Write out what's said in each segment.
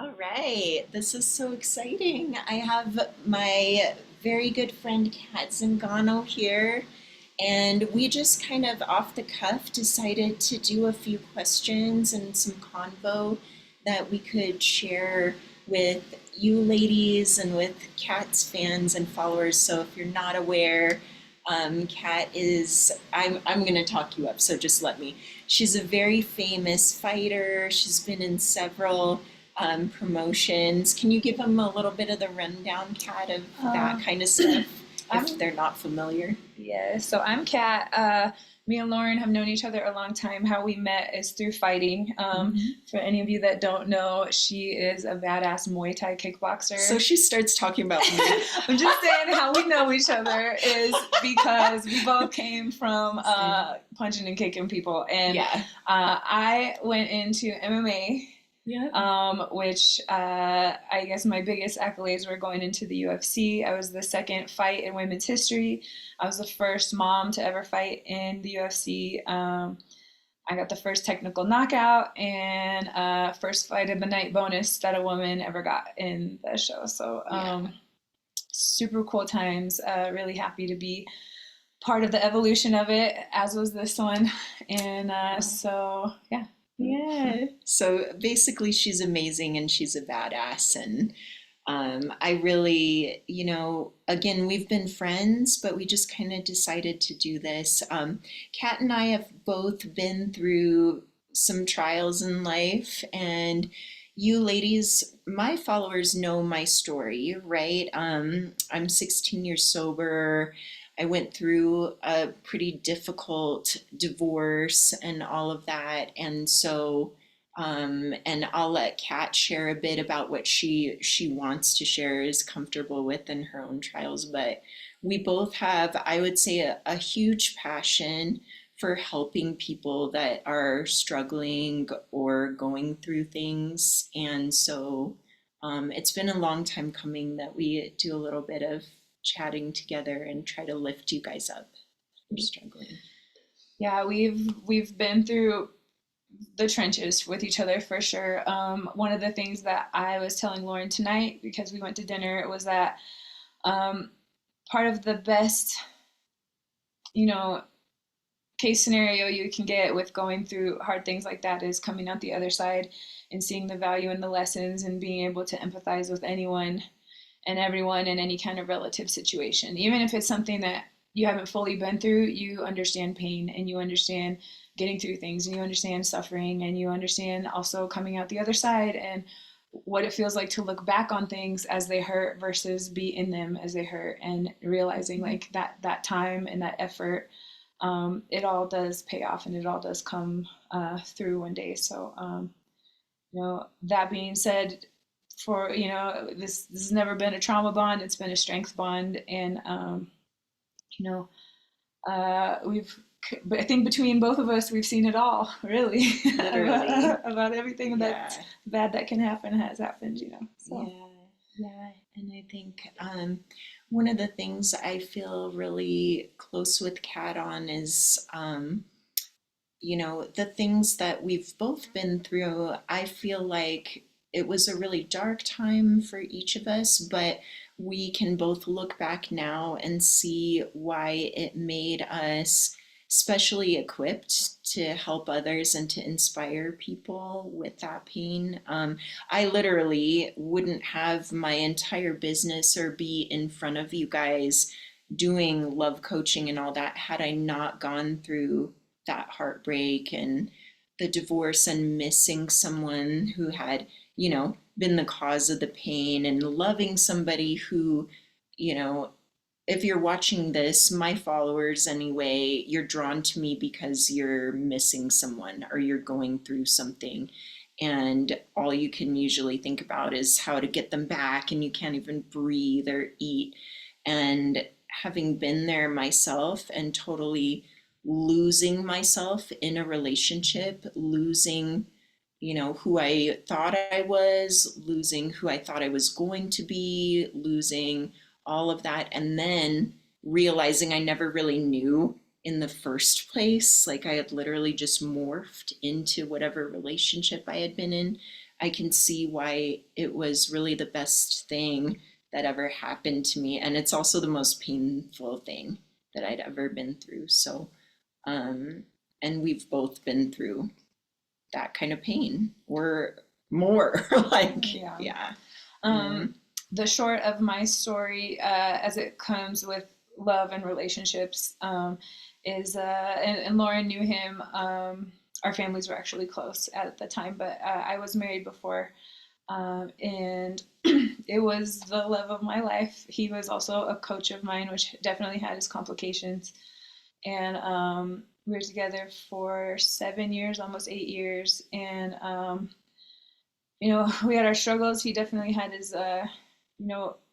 All right, this is so exciting. I have my very good friend Cat Zingano here, and we just kind of off the cuff decided to do a few questions and some convo that we could share with you ladies and with Cat's fans and followers. So if you're not aware, Cat is, I'm going to talk you up, so just let me. She's a very famous fighter. She's been in several promotions. Can you give them a little bit of the rundown, Kat, of that Um, kind of stuff if I'm they're not familiar? yeah, so I'm Kat. Me and Lauren have known each other a long time. How we met is through fighting. Hmm. For any of you that don't know, she is a badass Muay Thai So kickboxer. she starts talking about me. I'm just saying how we know each other is because we both came from Same. punching and kicking people, and Yeah. I went into MMA, Yeah. which I guess my biggest accolades were going into the UFC. I was the second fight in women's history. I was the first mom to ever fight in the UFC. I got the first technical knockout and first fight of the night bonus that a woman ever got in the show. So Yeah. super cool times. Really happy to be part of the evolution of it, as was this one. And so yeah. Yeah. So basically, she's amazing and she's a badass. And I really, again, we've been friends, but we just kind of decided to do this. Kat and I have both been through some trials in life, and you ladies, my followers know my story, right? I'm 16 years sober. I went through a pretty difficult divorce and all of that. And so, and I'll let Kat share a bit about what she wants to share, is comfortable with in her own trials. But we both have, I would say, a huge passion for helping people that are struggling or going through things. And so it's been a long time coming that we do a little bit of chatting together and try to lift you guys up who are struggling. Yeah, we've been through the trenches with each other for sure. One of the things that I was telling Lauren tonight because we went to dinner was that um, part of the best, you know, case scenario you can get with going through hard things like that is coming out the other side and seeing the value in the lessons and being able to empathize with anyone and everyone in any kind of relative situation. Even if it's something that you haven't fully been through, you understand pain and you understand getting through things and you understand suffering and you understand also coming out the other side and what it feels like to look back on things as they hurt versus be in them as they hurt and realizing like that time and that effort, it all does pay off and it all does come through one day. So that being said, for this has never been a trauma bond, it's been a strength bond. And you know we've I think between both of us we've seen it all really Literally. about everything Yeah. that's bad that can happen has happened, so Yeah. Yeah. And I think one of the things I feel really close with Kat on is the things that we've both been through. I feel like it was a really dark time for each of us, but we can both look back now and see why it made us specially equipped to help others and to inspire people with that pain. I literally wouldn't have my entire business or be in front of you guys doing love coaching and all that had I not gone through that heartbreak and the divorce and missing someone who had, been the cause of the pain, and loving somebody who, you know, if you're watching this, my followers anyway, you're drawn to me because you're missing someone or you're going through something. And all you can usually think about is how to get them back, and you can't even breathe or eat. And having been there myself and totally losing myself in a relationship, losing, who I thought I was, losing who I thought I was going to be, losing all of that, and then realizing I never really knew in the first place. Like I had literally just morphed into whatever relationship I had been in. I can see why it was really the best thing that ever happened to me. And it's also the most painful thing that I'd ever been through. So, um, and we've both been through that kind of pain or more. Like, Yeah. yeah. Yeah. Um, the short of my story, as it comes with love and relationships, is and Lauren knew him. Our families were actually close at the time, but I was married before, and it was the love of my life. He was also a coach of mine, which definitely had its complications. And we were together for 7 years, almost 8 years, and we had our struggles. He definitely had his,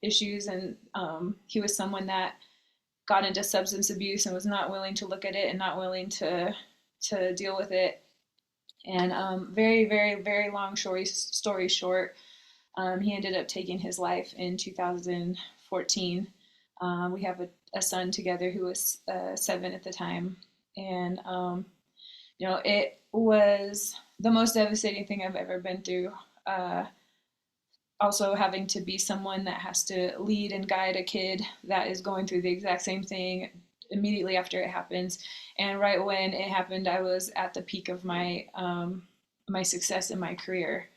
issues, and he was someone that got into substance abuse and was not willing to look at it and not willing to deal with it. And very, very, very long story short, he ended up taking his life in 2014. We have a son together who was 7 at the time, and it was the most devastating thing I've ever been through. Uh, Also having to be someone that has to lead and guide a kid that is going through the exact same thing immediately after it happens. And right when it happened, I was at the peak of my success in my career.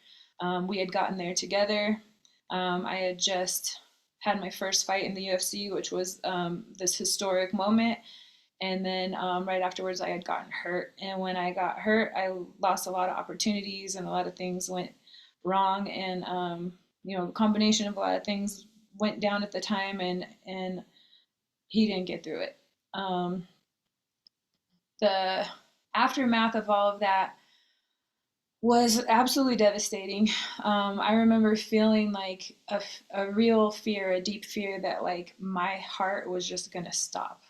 We had gotten there together. I had just had my first fight in the UFC, which was this historic moment. And then right afterwards, I had gotten hurt. And when I got hurt, I lost a lot of opportunities and a lot of things went wrong. And a combination of a lot of things went down at the time, and he didn't get through it. Um, the aftermath of all of that was absolutely devastating. I remember feeling like a real fear, a deep fear that like my heart was just gonna stop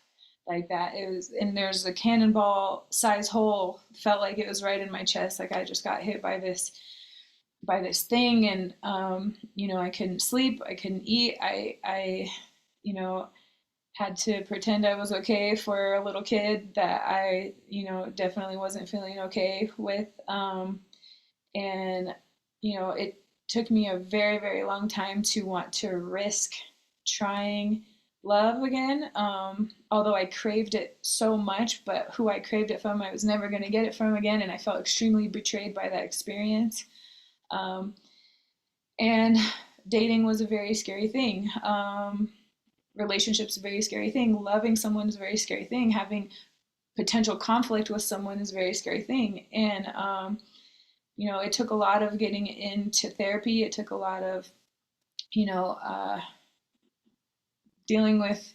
like that. It was, and there's a cannonball size hole, felt like it was right in my chest, like I just got hit by this thing. And I couldn't sleep, I couldn't eat, I you know had to pretend I was okay for a little kid that I definitely wasn't feeling okay with. And it took me a very, very long time to want to risk trying love again. Although I craved it so much, but who I craved it from, I was never going to get it from again, and I felt extremely betrayed by that experience. um, and dating was a very scary thing. Relationships a very scary thing. Loving someone is a very scary thing. Having potential conflict with someone is a very scary thing. And it took a lot of getting into therapy. It took a lot of you know dealing with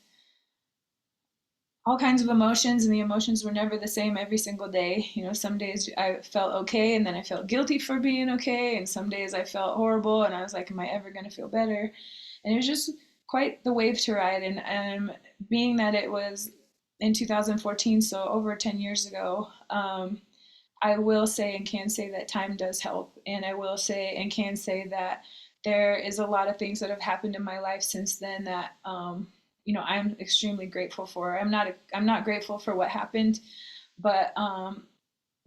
all kinds of emotions, and the emotions were never the same every single day. Some days I felt okay, and then I felt guilty for being okay, and some days I felt horrible, and I was like, am I ever going to feel better? And it was just quite the wave to ride. And being that it was in 2014, so over 10 years ago, I will say and can say that time does help. And I will say and can say that there is a lot of things that have happened in my life since then that I'm extremely grateful for. I'm not grateful for what happened, but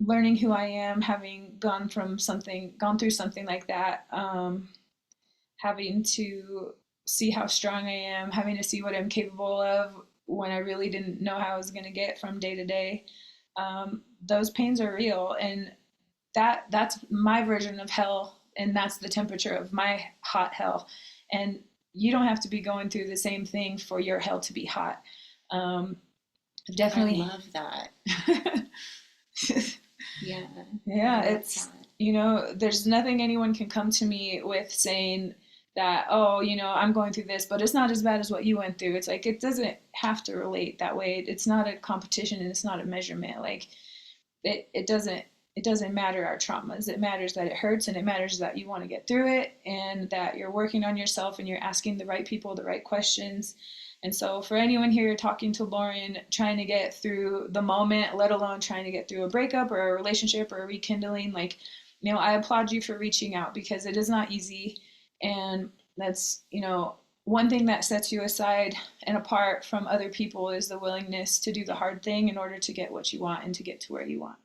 learning who I am, having gone through something like that, having to see how strong I am, having to see what I'm capable of when I really didn't know how I was going to get from day to day. Those pains are real, and that's my version of hell, and that's the temperature of my hot hell. And you don't have to be going through the same thing for your hell to be hot. Um, I Definitely. love that. Yeah, Yeah, I love it's, that. there's nothing anyone can come to me with saying that, oh, I'm going through this, but it's not as bad as what you went through. It's like, it doesn't have to relate that way. It's not a competition, and it's not a measurement. Like, it doesn't matter our traumas. It matters that it hurts, and it matters that you want to get through it, and that you're working on yourself, and you're asking the right people the right questions. And so for anyone here talking to Lauren, trying to get through the moment, let alone trying to get through a breakup or a relationship or a rekindling, like, I applaud you for reaching out, because it is not easy. And that's, one thing that sets you aside and apart from other people is the willingness to do the hard thing in order to get what you want and to get to where you want.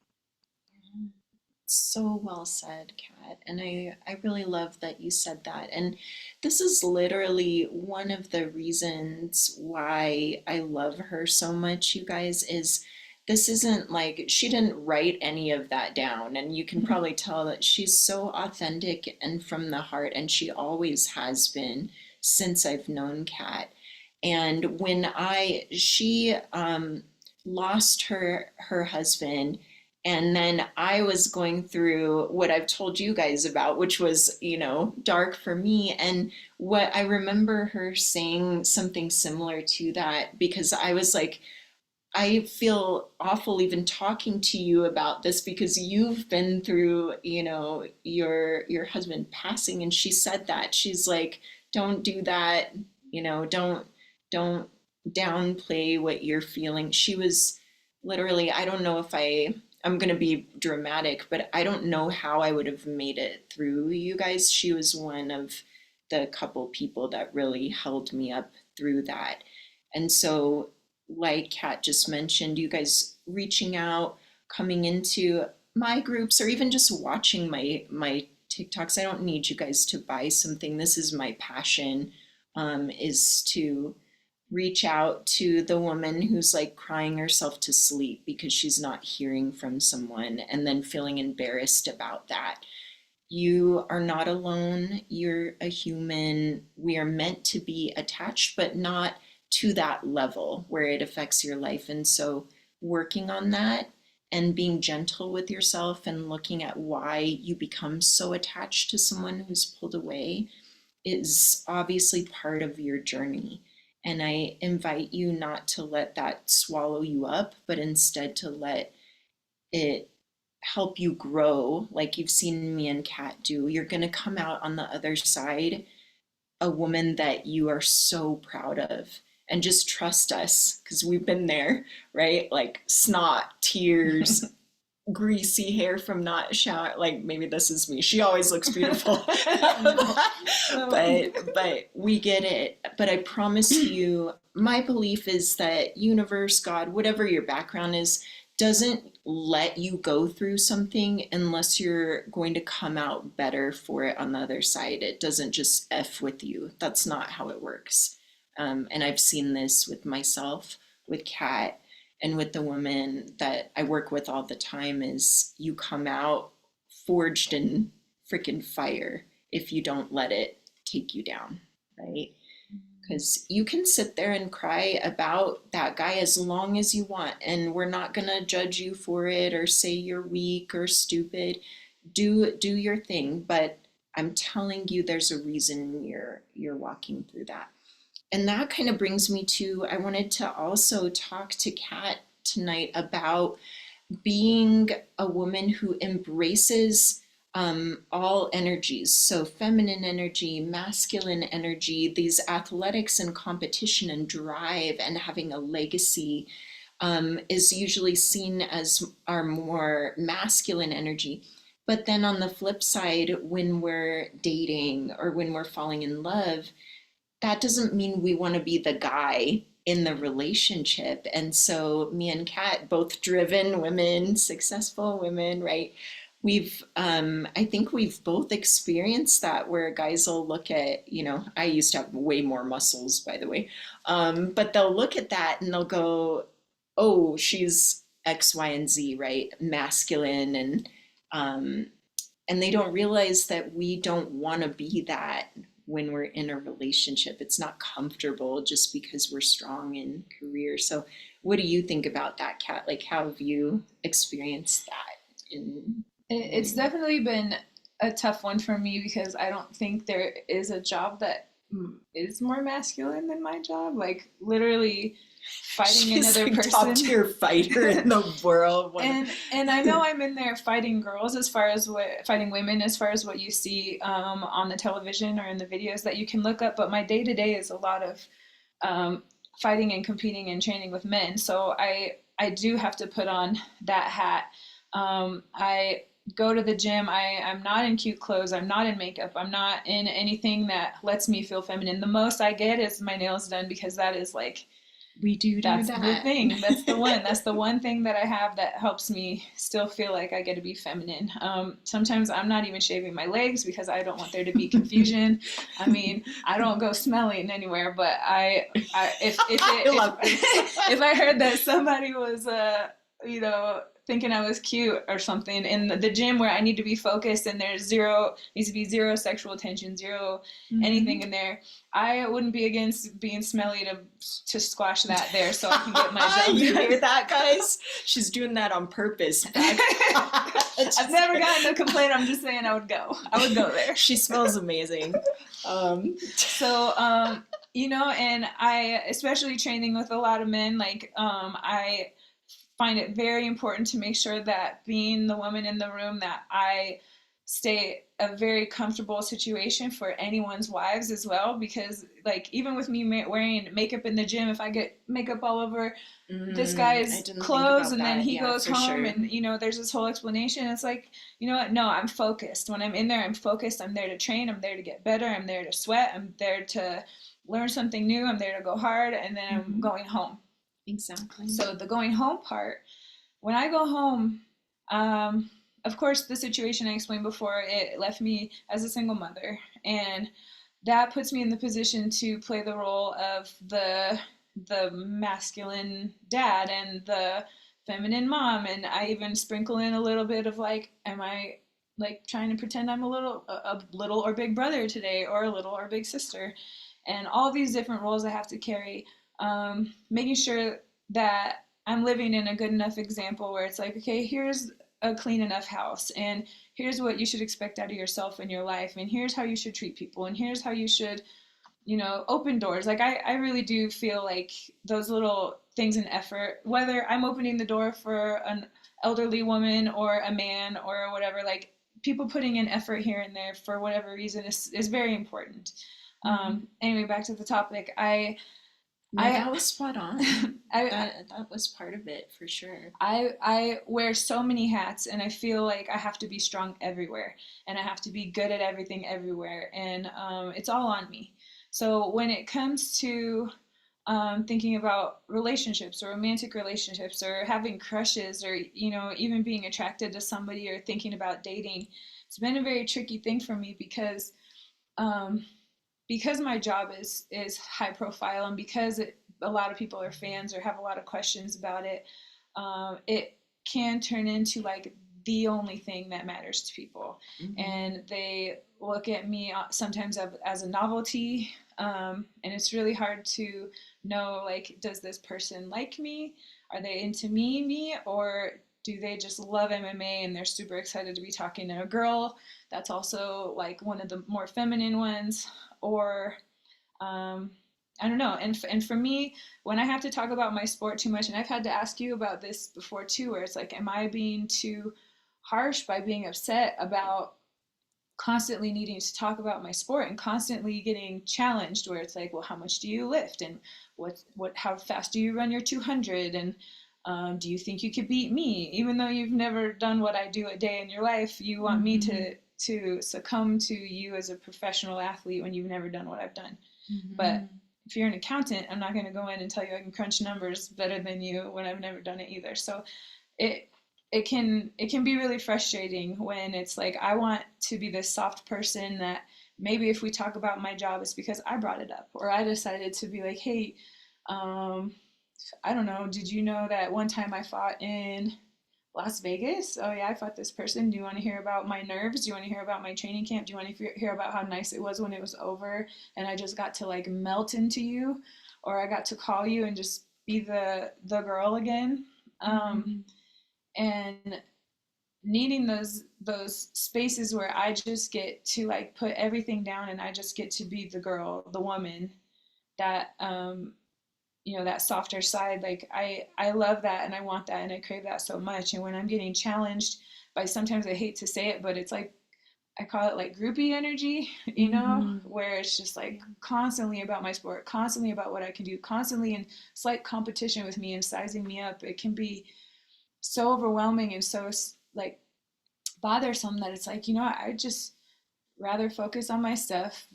So well said, Kat. And I really love that you said that. And this is literally one of the reasons why I love her so much, you guys, is this isn't like she didn't write any of that down. And you can probably tell that she's so authentic and from the heart, and she always has been since I've known Kat. And she lost her husband, and then I was going through what I've told you guys about, which was, dark for me. And what I remember her saying something similar to that, because I was like, I feel awful even talking to you about this because you've been through, your husband passing. And she said that. She's like, don't do that, don't downplay what you're feeling. She was literally, I don't know if I'm going to be dramatic, but I don't know how I would have made it through, you guys. She was one of the couple people that really held me up through that. And so, like Kat just mentioned, you guys reaching out, coming into my groups, or even just watching my TikToks. I don't need you guys to buy something. This is my passion, is to reach out to the woman who's like crying herself to sleep because she's not hearing from someone and then feeling embarrassed about that. You are not alone. You're a human. We are meant to be attached, but not to that level where it affects your life. And so, working on that and being gentle with yourself and looking at why you become so attached to someone who's pulled away is obviously part of your journey. And I invite you not to let that swallow you up, but instead to let it help you grow like you've seen me and Kat do. You're going to come out on the other side a woman that you are so proud of. And just trust us because we've been there, right? Like snot, tears, greasy hair from not shower. Like maybe this is me. She always looks beautiful. but we get it. But I promise you, my belief is that universe, God, whatever your background is, doesn't let you go through something unless you're going to come out better for it on the other side. It doesn't just F with you. That's not how it works. And I've seen this with myself, with Kat, and with the woman that I work with all the time, is you come out forged in freaking fire if you don't let it take you down, right? Because you can sit there and cry about that guy as long as you want, and we're not going to judge you for it or say you're weak or stupid. Do your thing, but I'm telling you there's a reason you're walking through that. And that kind of brings me to, I wanted to also talk to Kat tonight about being a woman who embraces all energies. So, feminine energy, masculine energy, these athletics and competition and drive and having a legacy is usually seen as our more masculine energy. But then on the flip side, when we're dating or when we're falling in love, that doesn't mean we want to be the guy in the relationship. And so, me and Kat, both driven women, successful women, right? I think we've both experienced that where guys will look at, I used to have way more muscles, by the way, but they'll look at that and they'll go, oh, she's X, Y, and Z, right? Masculine. And they don't realize that we don't want to be that when we're in a relationship. It's not comfortable just because we're strong in career. So what do you think about that, Kat? Like, how have you experienced that in It's definitely been a tough one for me because I don't think there is a job that is more masculine than my job. Like literally fighting She's another like person. top tier fighter in the world. And I know I'm in there fighting girls as far as fighting women as far as what you see on the television or in the videos that you can look up. But my day to day is a lot of fighting and competing and training with men. So I do have to put on that hat. I go to the gym. I'm not in cute clothes. I'm not in makeup. I'm not in anything that lets me feel feminine. The most I get is my nails done because that is like We do That's the that. thing. That's the one. That's the one thing that I have that helps me still feel like I get to be feminine. Sometimes I'm not even shaving my legs because I don't want there to be confusion. I mean, I don't go smelling anywhere, but I love this. if I heard that somebody was thinking I was cute or something in the gym where I need to be focused and there's zero needs to be zero sexual tension, zero anything in there, I wouldn't be against being smelly to squash that there so I can get my job You done. hear that, guys? She's doing that on purpose. I've never gotten a complaint. I'm just saying I would go. I would go there. She smells amazing. So, and I, especially training with a lot of men, I find it very important to make sure that being the woman in the room that I stay a very comfortable situation for anyone's wives as well, because like even with me wearing makeup in the gym, if I get makeup all over this I guy's didn't think clothes about and then that. he Yeah, goes for home sure. and there's this whole explanation, it's like, you know what, no, I'm focused. When I'm in there, I'm focused. I'm there to train, I'm there to get better, I'm there to sweat, I'm there to learn something new, I'm there to go hard, and then I'm going home. Exactly. So the going home part, when I go home, of course, the situation I explained before, it left me as a single mother. And that puts me in the position to play the role of the masculine dad and the feminine mom. And I even sprinkle in a little bit of like, am I like trying to pretend I'm a little or big brother today, or a little or big sister? And all these different roles I have to carry, making sure that I'm living in a good enough example where it's like, okay, here's a clean enough house, and here's what you should expect out of yourself in your life, and here's how you should treat people, and here's how you should, open doors. Like I really do feel like those little things in effort, whether I'm opening the door for an elderly woman or a man or whatever, like people putting in effort here and there for whatever reason is very important. Anyway, back to the topic. No, I that was spot on. I That was part of it for sure. I wear so many hats, and I feel like I have to be strong everywhere, and I have to be good at everything everywhere, and it's all on me. So when it comes to thinking about relationships or romantic relationships or having crushes, or even being attracted to somebody or thinking about dating, it's been a very tricky thing for me um, because my job is high profile, and because a lot of people are fans or have a lot of questions about it, it can turn into like the only thing that matters to people, and they look at me sometimes as a novelty, and it's really hard to know, like, does this person like me? Are they into me, or do they just love MMA and they're super excited to be talking to a girl that's also like one of the more feminine ones? Or um, I don't know. And for me, when I have to talk about my sport too much, and I've had to ask you about this before too, where it's like, am I being too harsh by being upset about constantly needing to talk about my sport and constantly getting challenged, where it's like, well, how much do you lift, and how fast do you run your 200, and do you think you could beat me, even though you've never done what I do a day in your life? You want me to succumb to you as a professional athlete when you've never done what I've done. But if you're an accountant, I'm not going to go in and tell you I can crunch numbers better than you when I've never done it either. So it it can be really frustrating when it's like, I want to be this soft person that maybe if we talk about my job, it's because I brought it up, or I decided to be like, hey, um, I don't know, did you know that one time I fought in Las Vegas? Oh yeah, I fought this person. Do you want to hear about my nerves? Do you want to hear about my training camp? Do you want to hear about how nice it was when it was over and I just got to like melt into you, or I got to call you and just be the girl again? And needing those spaces where I just get to like put everything down and I just get to be the girl, the woman that that softer side. Like I love that and I want that and I crave that so much. And when I'm getting challenged by, sometimes I hate to say it, but it's like, I call it like groupie energy, where it's just like constantly about my sport, constantly about what I can do, constantly in slight competition with me and sizing me up. It can be so overwhelming and so like bothersome that it's like, I just rather focus on my stuff.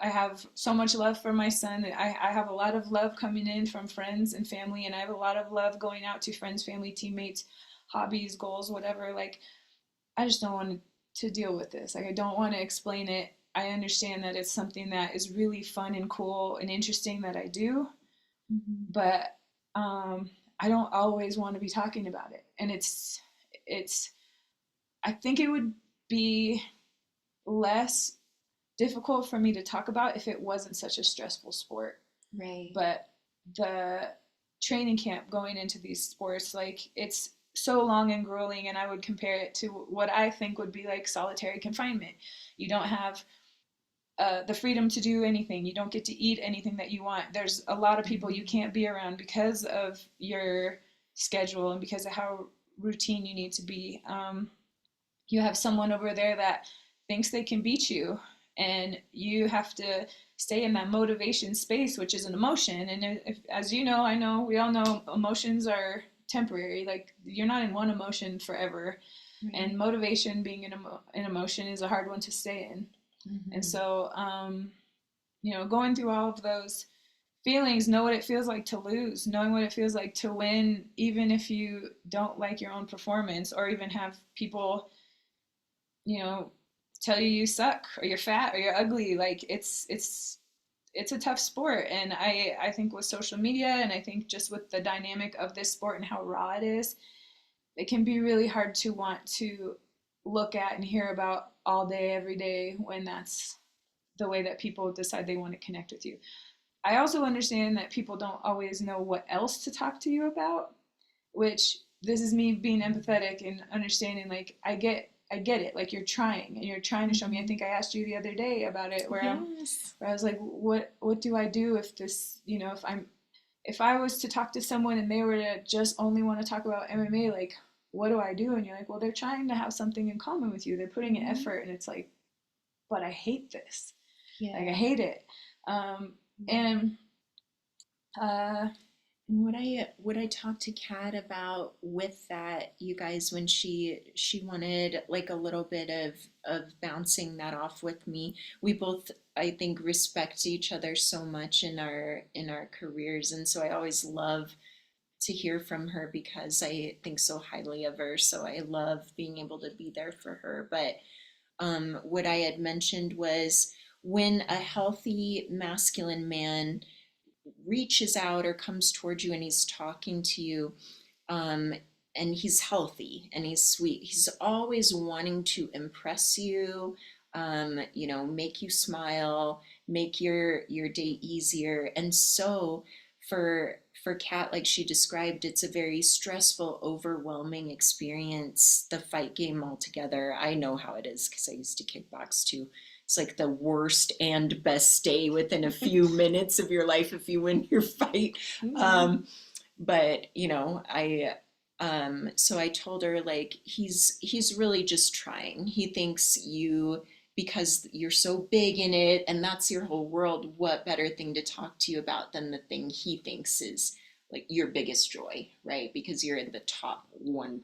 I have so much love for my son. I have a lot of love coming in from friends and family, and I have a lot of love going out to friends, family, teammates, hobbies, goals, whatever. Like, I just don't want to deal with this. Like, I don't want to explain it. I understand that it's something that is really fun and cool and interesting that I do, Mhm. but I don't always want to be talking about it. And it's, I think it would be less difficult for me to talk about if it wasn't such a stressful sport. Right. But the training camp going into these sports, like, it's so long and grueling, and I would compare it to what I think would be like solitary confinement. You don't have the freedom to do anything. You don't get to eat anything that you want. There's a lot of people you Mhm. can't be around because of your schedule and because of how routine you need to be. You have someone over there that thinks they can beat you, and you have to stay in that motivation space, which is an emotion. And if, as you know, I know, we all know emotions are temporary. Like, you're not in one emotion forever, Right. and motivation being an emotion is a hard one to stay in. And Mhm. so, going through all of those feelings, know what it feels like to lose, knowing what it feels like to win, even if you don't like your own performance, or even have people, you know, tell you you suck or you're fat or you're ugly. Like, it's a tough sport. And I think with social media, and I think just with the dynamic of this sport and how raw it is, it can be really hard to want to look at and hear about all day, every day, when that's the way that people decide they want to connect with you. I also understand that people don't always know what else to talk to you about, which, this is me being empathetic and understanding. Like, I get it. Like, you're trying and you're trying to show me. I Mhm. think I asked you the other day about it, Yes. where I was like, what do I do if this, if I was to talk to someone and they were to just only want to talk about MMA, like, what do I do? And you're like, well, they're trying to have something in common with you. They're putting in Mhm. effort, and it's like, but I hate this. Like, I Yeah. hate it. Um, Yeah. and uh, And what I talked to Kat about with that, you guys, when she wanted like a little bit of bouncing that off with me. We both, I think, respect each other so much in our careers, and so I always love to hear from her because I think so highly of her. So I love being able to be there for her. But what I had mentioned was when a healthy masculine man reaches out or comes towards you and he's talking to you, um, and he's healthy and he's sweet, he's always wanting to impress you, make you smile, make your day easier. And so for Kat, like she described, it's a very stressful, overwhelming experience, the fight game altogether. I know how it is because I used to kickbox too. It's like the worst and best day within a few minutes of your life if you win your fight. mm-hmm. But so I told her, like, he's really just trying. He thinks you, because you're so big in it and that's your whole world, what better thing to talk to you about than the thing he thinks is like your biggest joy, right? Because you're in the top 1%,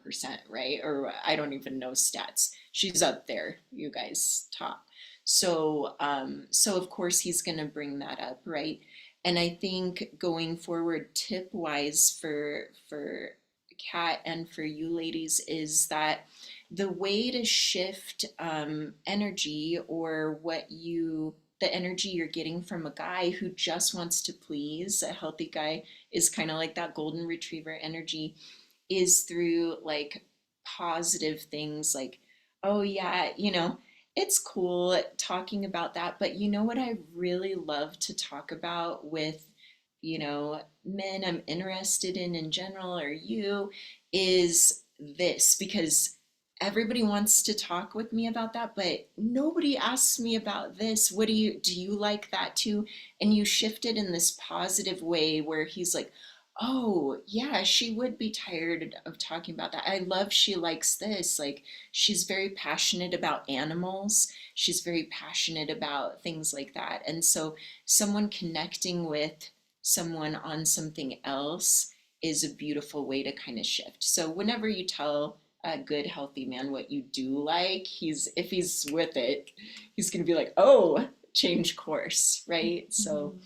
right? Or I don't even know stats. She's up there, you guys, top. So of course he's going to bring that up, right? And I think going forward, tip wise for Kat and for you ladies, is that the way to shift energy, or the energy you're getting from a guy who just wants to please, a healthy guy is kind of like that golden retriever energy, is through like positive things like, oh yeah, it's cool talking about that, but you know what I really love to talk about with, men I'm interested in general, or you, is this, because everybody wants to talk with me about that, but nobody asks me about this. What do you like that too? And you shift it in this positive way where he's like, oh yeah, she would be tired of talking about that. I love she likes this. Like, she's very passionate about animals. She's very passionate about things like that. And so someone connecting with someone on something else is a beautiful way to kind of shift. So whenever you tell a good healthy man what you do like, if he's with it, he's going to be like, oh, change course, right? So Mhm.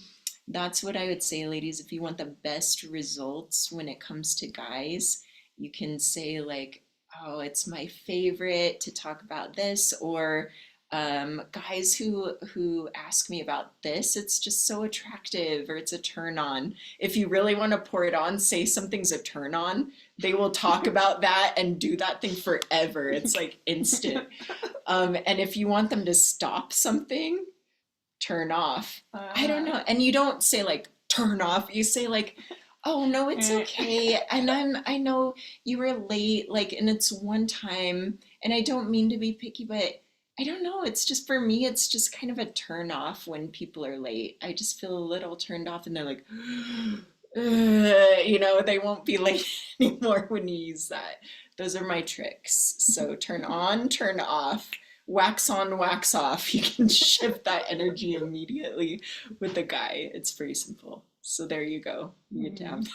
that's what I would say, ladies. If you want the best results when it comes to guys, you can say, like, oh, it's my favorite to talk about this, or guys who ask me about this, it's just so attractive, or it's a turn on. If you really want to pour it on, say something's a turn on. They will talk about that and do that thing forever. It's like instant. And if you want them to stop something, turn off. I don't Uh-huh. know. And you don't say like turn off. You say like, oh no, it's okay. And I know you were late, like, and it's one time, and I don't mean to be picky, but I don't know. It's just for me, it's just kind of a turn off when people are late. I just feel a little turned off, and they're like, they won't be late anymore when you use that. Those are my tricks. So turn on, turn off, wax on, wax off. You can shift that energy immediately with a guy. It's pretty simple. So there you go. You get to have. Mhm.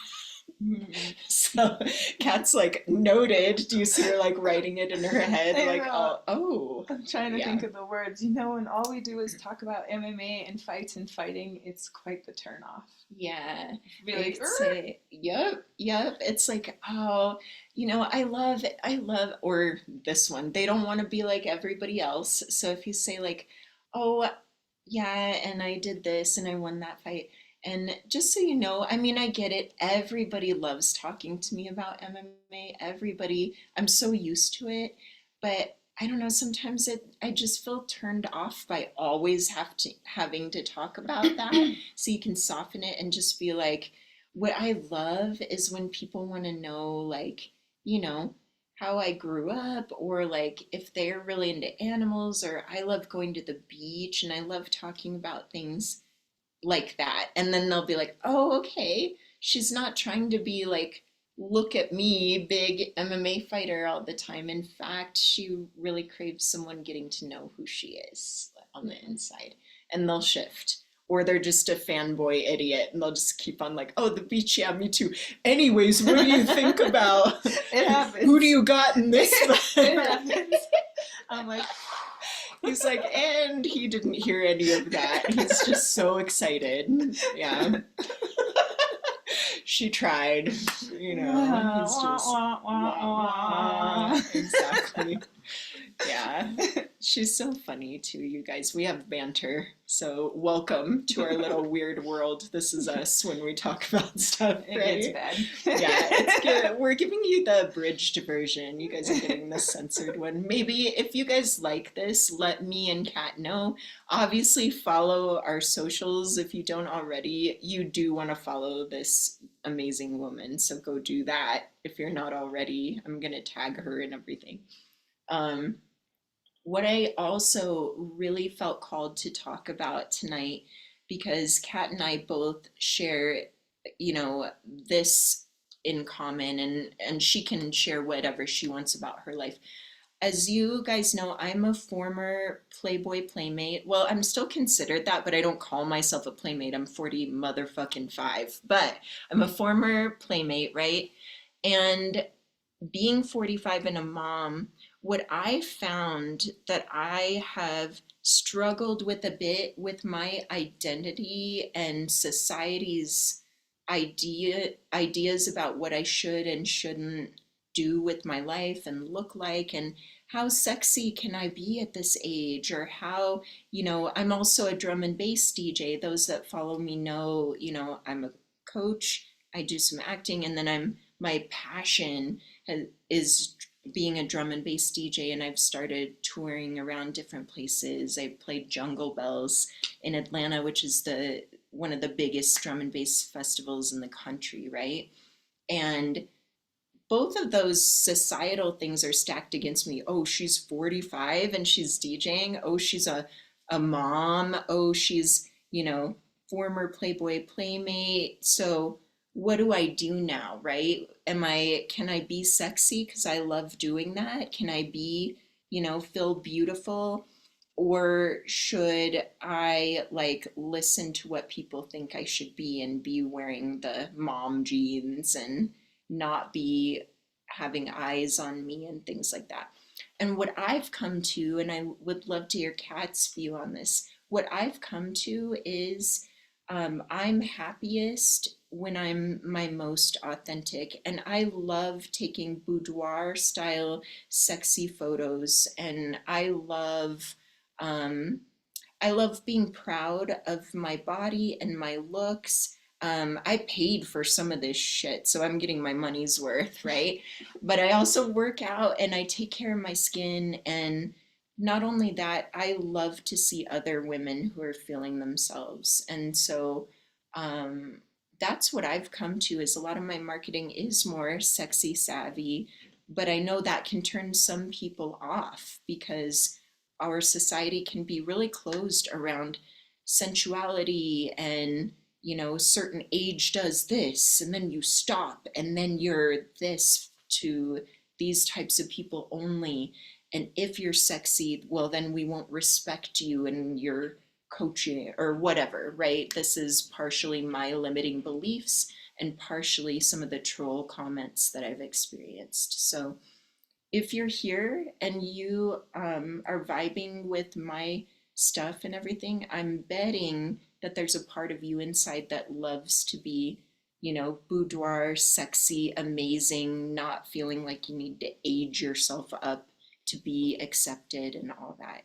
Mhm. So Kat's like noted. Do you see her like writing it in her head? I Like, know. oh, I'm trying to yeah. think of the words. And all we do is talk about MMA and fights and fighting. It's quite the turn off. Yeah, Be I like, could say, yep, yep. It's like, oh, I love, or this one, they don't want to be like everybody else. So if you say, like, oh, yeah, and I did this and I won that fight. And just so you know, I mean, I get it. Everybody loves talking to me about MMA. Everybody, I'm so used to it. But I don't know, sometimes I just feel turned off by always having to talk about that. So you can soften it and just be like, what I love is when people want to know, like, you know, how I grew up, or like if they're really into animals, or I love going to the beach and I love talking about things like that. And then they'll be like, oh, okay. She's not trying to be like, look at me, big MMA fighter all the time. In fact, she really craves someone getting to know who she is on the inside. And they'll shift. Or they're just a fanboy idiot and they'll just keep on like, oh, the beach, yeah, me too. Anyways, what do you think about it who do happens. you got in this? It happens. I'm like, He's like, and he didn't hear any of that. He's just so excited. Yeah. She tried, he's wah, just wah, wah, wah wah. wah. Exactly. Yeah. She's so funny too, you guys. We have banter. So welcome to our little weird world. This is us when we talk about stuff, It gets right? bad. Yeah, it's good. We're giving you the abridged version. You guys are getting the censored one. Maybe if you guys like this, let me and Kat know. Obviously, follow our socials if you don't already. You do want to follow this amazing woman, so go do that if you're not already. I'm gonna tag her and everything. Um, what I also really felt called to talk about tonight, because Kat and I both share, this in common, and she can share whatever she wants about her life. As you guys know, I'm a former Playboy playmate. Well, I'm still considered that, but I don't call myself a playmate. I'm 40 motherfucking five. But I'm a former playmate, right? And being 45 and a mom, what I found that I have struggled with a bit with my identity and society's ideas about what I should and shouldn't do with my life and look like, and how sexy can I be at this age, or how, I'm also a drum and bass DJ. Those that follow me know, I'm a coach, I do some acting, and then my passion is being a drum and bass DJ, and I've started touring around different places. I played Jungle Bells in Atlanta, which is the one of the biggest drum and bass festivals in the country, right? And both of those societal things are stacked against me. Oh, she's 45 and she's DJing. Oh, she's a mom. Oh, she's, former Playboy playmate. So what do I do now, right? Can I be sexy because I love doing that? Can I be, feel beautiful? Or should I like listen to what people think I should be and be wearing the mom jeans and not be having eyes on me and things like that? And what I've come to, and I would love to hear Kat's view on this, what I've come to is I'm happiest when I'm my most authentic. And I love taking boudoir style sexy photos. And um, I love being proud of my body and my looks. I paid for some of this shit, so I'm getting my money's worth, right? But I also work out and I take care of my skin. And not only that, I love to see other women who are feeling themselves. And so um, that's what I've come to is a lot of my marketing is more sexy savvy, but I know that can turn some people off because our society can be really closed around sensuality and certain age does this and then you stop and then you're this to these types of people only, and if you're sexy, well then we won't respect you and your coaching or whatever, right? This is partially my limiting beliefs and partially some of the troll comments that I've experienced. So if you're here and you are vibing with my stuff and everything, I'm betting that there's a part of you inside that loves to be, boudoir, sexy, amazing, not feeling like you need to age yourself up to be accepted and all that,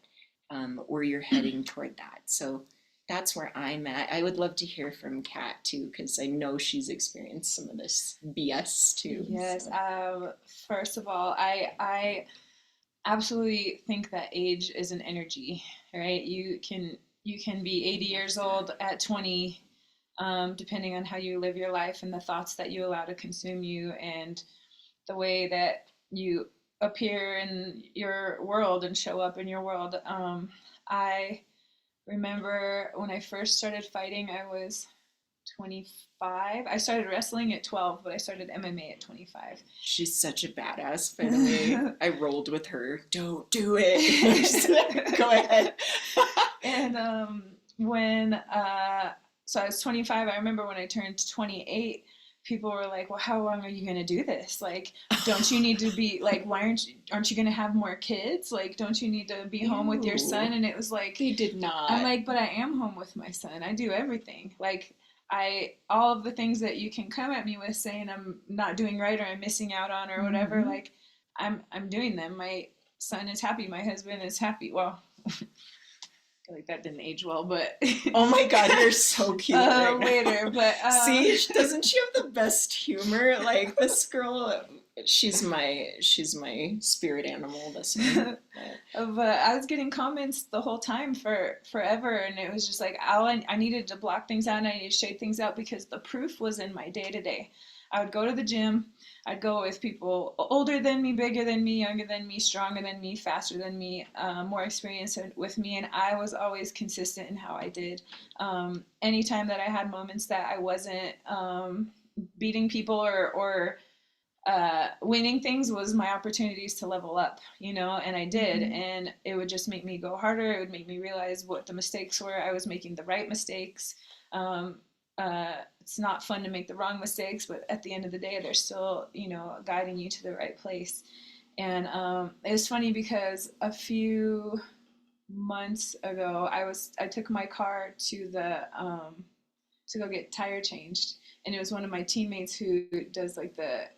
or you're heading toward that. So that's where I'm at. I would love to hear from Kat too, because I know she's experienced some of this BS too. Yes. So. First of all, I absolutely think that age is an energy, right? You can be 80 years old at 20, depending on how you live your life and the thoughts that you allow to consume you and the way that you appear in your world and show up in your world. I remember when I first started fighting, I was 25. I started wrestling at 12, but I started MMA at 25. She's such a badass, by the way. I rolled with her. Don't do it. Go ahead. And so I was 25. I remember when I turned 28, people were like, "Well, how long are you gonna do this? Like, don't you need to be like, why aren't you gonna have more kids? Like, don't you need to be home with your son?" Ew. And it was like, They did I'm not. like, but I am home with my son. I do everything. Like, all of the things that you can come at me with saying I'm not doing right or I'm missing out on or whatever, Mm-hmm. like I'm doing them. My son is happy. My husband is happy. Well, I feel like that didn't age well, but Oh my god, you're so cute right later. now. But See, doesn't she have the best humor? Like this girl, she's my spirit animal. This one. but I was getting comments the whole time for forever, and it was just like I needed to block things out and I needed to shade things out because the proof was in my day to day. I would go to the gym. I'd go with people older than me, bigger than me, younger than me, stronger than me, faster than me, more experienced with me, and I was always consistent in how I did. Anytime that I had moments that I wasn't beating people or winning things was my opportunities to level up, and I did. Mm-hmm. And it would just make me go harder. It would make me realize what the mistakes were. I was making the right mistakes. Um, it's not fun to make the wrong mistakes, but at the end of the day, they're still, guiding you to the right place. And it was funny because a few months ago, I took my car to go get tire changed. And it was one of my teammates who does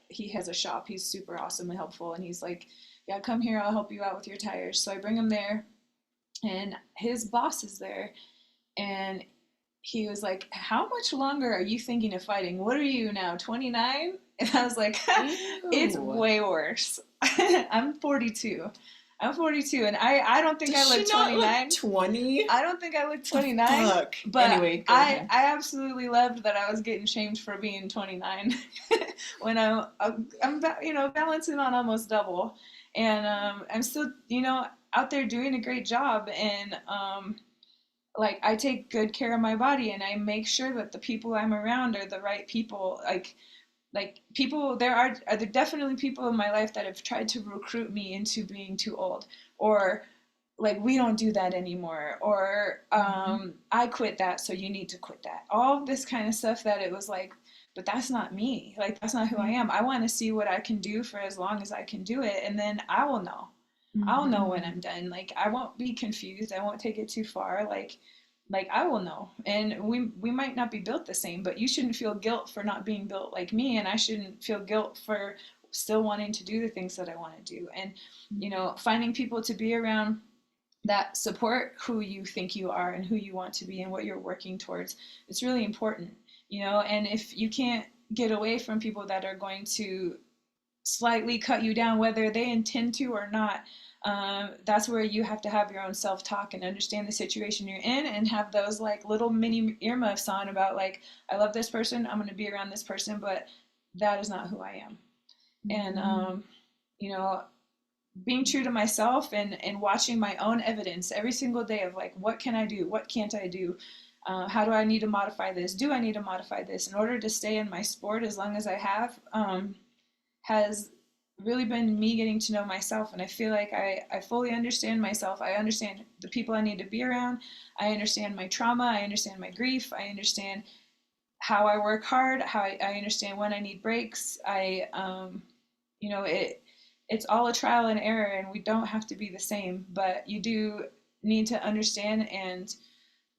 he has a shop. He's super awesome and helpful. And he's like, "Yeah, come here. I'll help you out with your tires." So I bring him there, and his boss is there. And he was like, "How much longer are you thinking of fighting? What are you now, 29?" And I was like, "It's Ew. way worse." I'm 42. I'm 42, and I don't think Does I she look not look 29. 20? I don't think I look The 29, fuck. but Anyway, go I ahead. I absolutely loved that I was getting shamed for being 29 when I'm balancing on almost double, and I'm still out there doing a great job, and like I take good care of my body and I make sure that the people I'm around are the right people. Like people, there definitely people in my life that have tried to recruit me into being too old, or like we don't do that anymore, or Mm-hmm. I quit that, so you need to quit that. All of this kind of stuff that it was like, but that's not me. Like that's not who I am. I want to see what I can do for as long as I can do it, and then I will know. I'll know Mm-hmm. when I'm done. Like I won't be confused. I won't take it too far. Like I will know. And we might not be built the same, but you shouldn't feel guilt for not being built like me, and I shouldn't feel guilt for still wanting to do the things that I want to do. And finding people to be around that support who you think you are and who you want to be and what you're working towards, it's really important. And if you can't get away from people that are going to slightly cut you down, whether they intend to or not, that's where you have to have your own self-talk and understand the situation you're in, and have those like little mini earmuffs on about like, I love this person, I'm going to be around this person, but that is not who I am. And Mm-hmm. you know being true to myself, and watching my own evidence every single day of like, what can I do, what can't I do, how do I need to modify this, do I need to modify this in order to stay in my sport as long as I have, has really been me getting to know myself. And I feel like I fully understand myself. I understand the people I need to be around. I understand my trauma. I understand my grief. I understand how I work hard, how I understand when I need breaks. It's all a trial and error, and we don't have to be the same, but you do need to understand and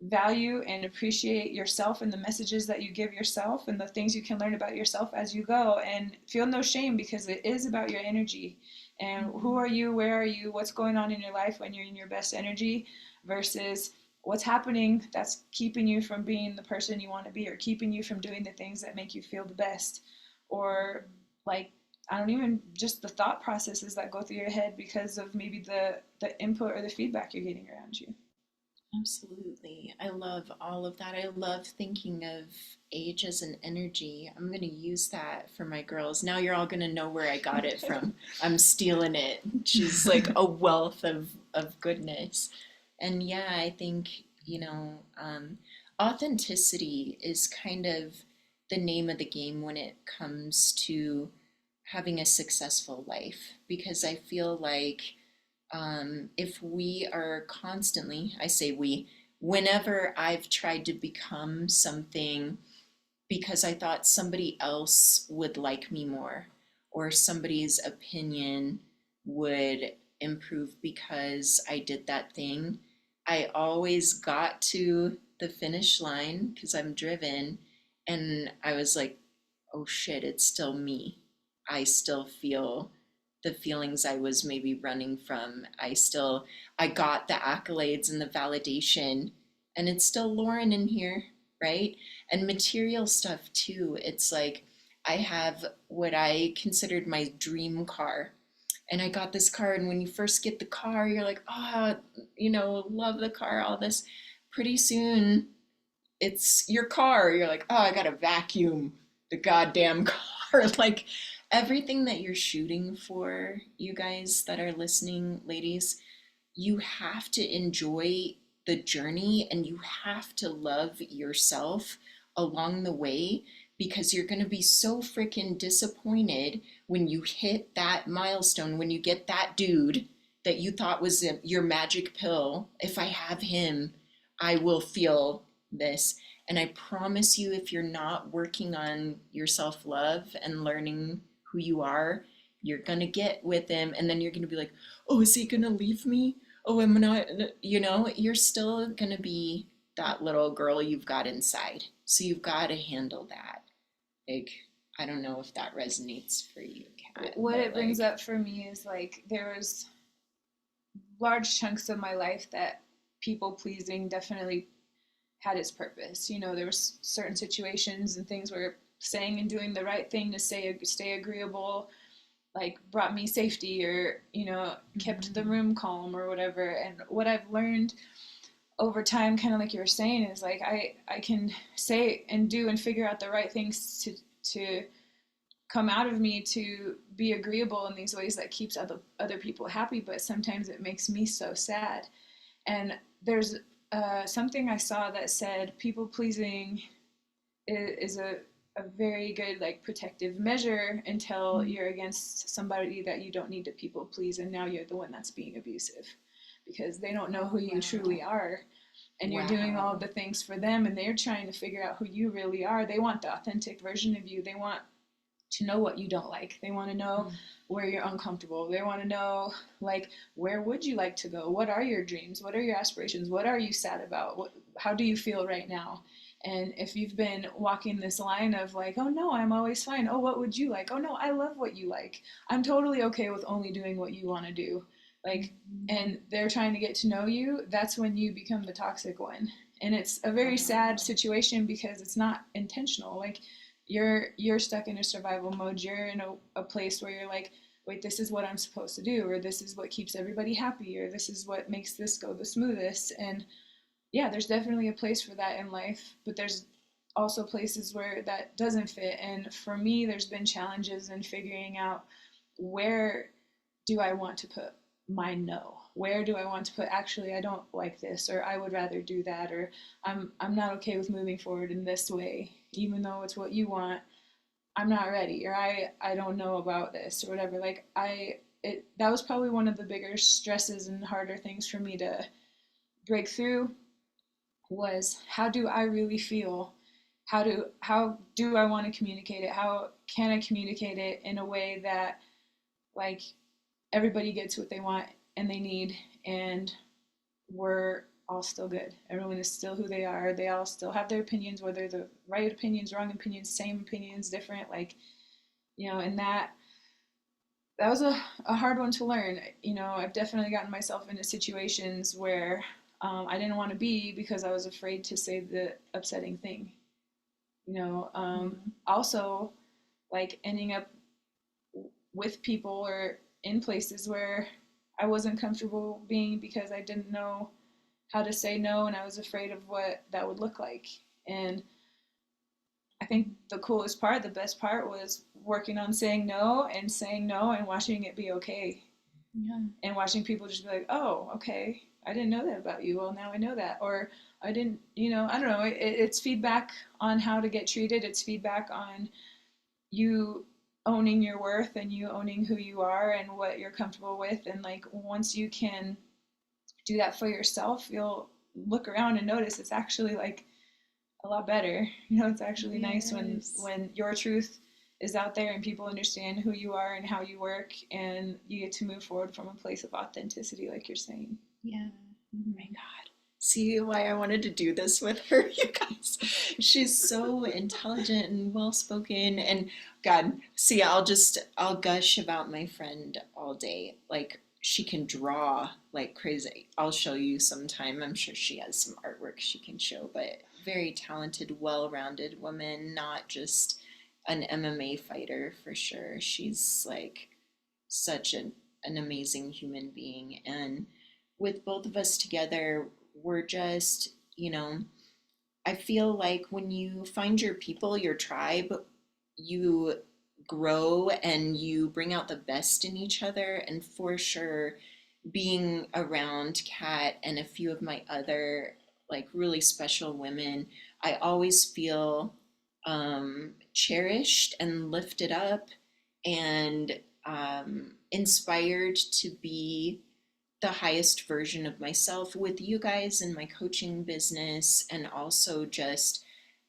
value and appreciate yourself and the messages that you give yourself and the things you can learn about yourself as you go, and feel no shame, because it is about your energy. And who Mm-hmm. are you, where are you, what's going on in your life when you're in your best energy, versus what's happening that's keeping you from being the person you want to be, or keeping you from doing the things that make you feel the best, or like, I don't even, just the thought processes that go through your head because of maybe the input or the feedback you're getting around you. Absolutely. I love all of that. I love thinking of age as an energy. I'm going to use that for my girls. Now you're all going to know where I got it from. I'm stealing it. She's like a wealth of goodness. And yeah, I think, authenticity is kind of the name of the game when it comes to having a successful life, because I feel like if we are constantly, I say we, whenever I've tried to become something because I thought somebody else would like me more, or somebody's opinion would improve because I did that thing, I always got to the finish line because I'm driven, and I was like, oh shit, it's still me. I still feel the feelings I was maybe running from. I got the accolades and the validation, and it's still Lauren in here, right? And material stuff too. It's like I have what I considered my dream car. And I got this car, and when you first get the car, you're like, oh, love the car, all this. Pretty soon, it's your car. You're like, oh, I gotta vacuum the goddamn car. Like everything that you're shooting for, you guys that are listening, ladies, you have to enjoy the journey, and you have to love yourself along the way, because you're going to be so freaking disappointed when you hit that milestone, when you get that dude that you thought was your magic pill. If I have him, I will feel this. And I promise you, if you're not working on your self love and learning who you are, you're going to get with him. And then you're going to be like, oh, is he going to leave me? Oh, am I not, you're still going to be that little girl you've got inside. So you've got to handle that. Like, I don't know if that resonates for you, Kat, What but it brings like, up for me is like, there was large chunks of my life that people pleasing definitely had its purpose. There was certain situations and things where saying and doing the right thing to stay agreeable, like, brought me safety, or kept the mm-hmm, room calm or whatever. And what I've learned over time, kind of like you were saying, is like, I can say and do and figure out the right things to come out of me to be agreeable in these ways that keeps other people happy, but sometimes it makes me so sad. And there's something I saw that said people pleasing is a very good like protective measure until mm-hmm. you're against somebody that you don't need to people please, and now you're the one that's being abusive because they don't know who Oh, you truly wow. are, and you're doing all Wow. the things for them, and they're trying to figure out who you really are. They want the authentic version of you. They want to know what you don't like. They want to know where you're uncomfortable. They want to know, like, where would you like to go? What are your dreams? What are your aspirations? What are you sad about? How do you feel right now? And if you've been walking this line of like, oh no, I'm always fine. Oh, what would you like? Oh no, I love what you like. I'm totally okay with only doing what you want to do. Like, and they're trying to get to know you, that's when you become the toxic one. And it's a very sad situation because it's not intentional. Like, you're stuck in a survival mode. You're in a place where you're like, wait, this is what I'm supposed to do, or this is what keeps everybody happy, or this is what makes this go the smoothest. And yeah, there's definitely a place for that in life, but there's also places where that doesn't fit. And for me, there's been challenges in figuring out, where do I want to put my no? Where do I want to put, actually I don't like this, or I would rather do that, or I'm not okay with moving forward in this way, even though it's what you want. I'm not ready, or I don't know about this, or whatever. Like, that was probably one of the bigger stresses and harder things for me to break through, was, how do I really feel? How do I want to communicate it? How can I communicate it in a way that, like, everybody gets what they want and they need, and we're all still good. Everyone is still who they are. They all still have their opinions, whether the right opinions, wrong opinions, same opinions, different. Like, and that was a hard one to learn. I've definitely gotten myself into situations where I didn't want to be because I was afraid to say the upsetting thing. Also, like, ending up with people or in places where I wasn't comfortable being because I didn't know how to say no, and I was afraid of what that would look like. And I think the coolest part, the best part, was working on saying no and watching it be okay. Yeah. And watching people just be like, oh, okay, I didn't know that about you. Well, now I know that. Or I didn't, I don't know. It's feedback on how to get treated. It's feedback on you owning your worth and you owning who you are and what you're comfortable with. And like, once you can do that for yourself, you'll look around and notice it's actually like a lot better. It's actually nice when Yes. your truth is out there and people understand who you are and how you work, and you get to move forward from a place of authenticity, like you're saying. Yeah. Oh my God. See why I wanted to do this with her, you guys. She's so intelligent and well spoken. And God, see, I'll gush about my friend all day. Like, she can draw like crazy. I'll show you sometime. I'm sure she has some artwork she can show, but very talented, well rounded woman, not just an MMA fighter for sure. She's like such an amazing human being. And with both of us together, we're just, I feel like when you find your people, your tribe, you grow and you bring out the best in each other. And for sure, being around Kat and a few of my other like really special women, I always feel cherished and lifted up and inspired to be the highest version of myself with you guys in my coaching business, and also just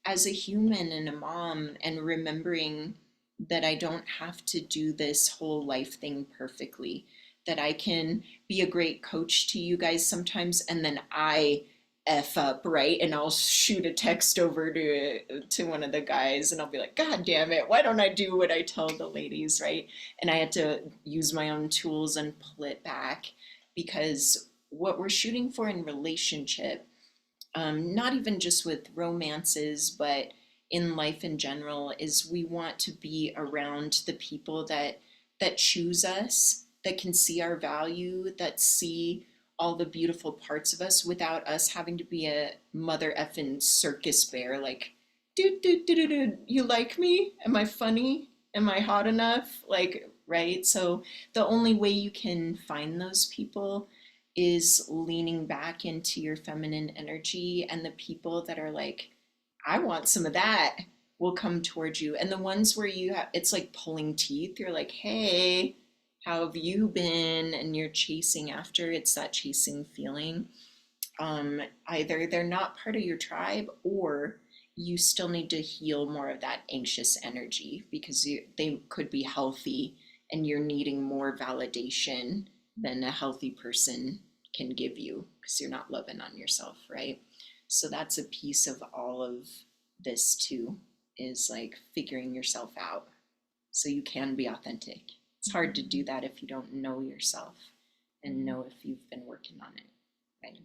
as a human and a mom, and remembering that I don't have to do this whole life thing perfectly, that I can be a great coach to you guys sometimes and then I F up, right? And I'll shoot a text over to one of the guys and I'll be like, God damn it, why don't I do what I tell the ladies, right? And I had to use my own tools and pull it back, because what we're shooting for in relationship, not even just with romances, but in life in general, is we want to be around the people that choose us, that can see our value, that see all the beautiful parts of us without us having to be a mother effing circus bear. Like, dude, you like me? Am I funny? Am I hot enough? Like, right? So the only way you can find those people is leaning back into your feminine energy, and the people that are like, I want some of that, will come towards you. And the ones where you have, it's like pulling teeth. You're like, hey, how have you been? And you're chasing after, it's that chasing feeling. Either they're not part of your tribe, or you still need to heal more of that anxious energy because they could be healthy and you're needing more validation than a healthy person can give you because you're not loving on yourself, right? So that's a piece of all of this too, is like figuring yourself out so you can be authentic. It's hard to do that if you don't know yourself and know if you've been working on it, right?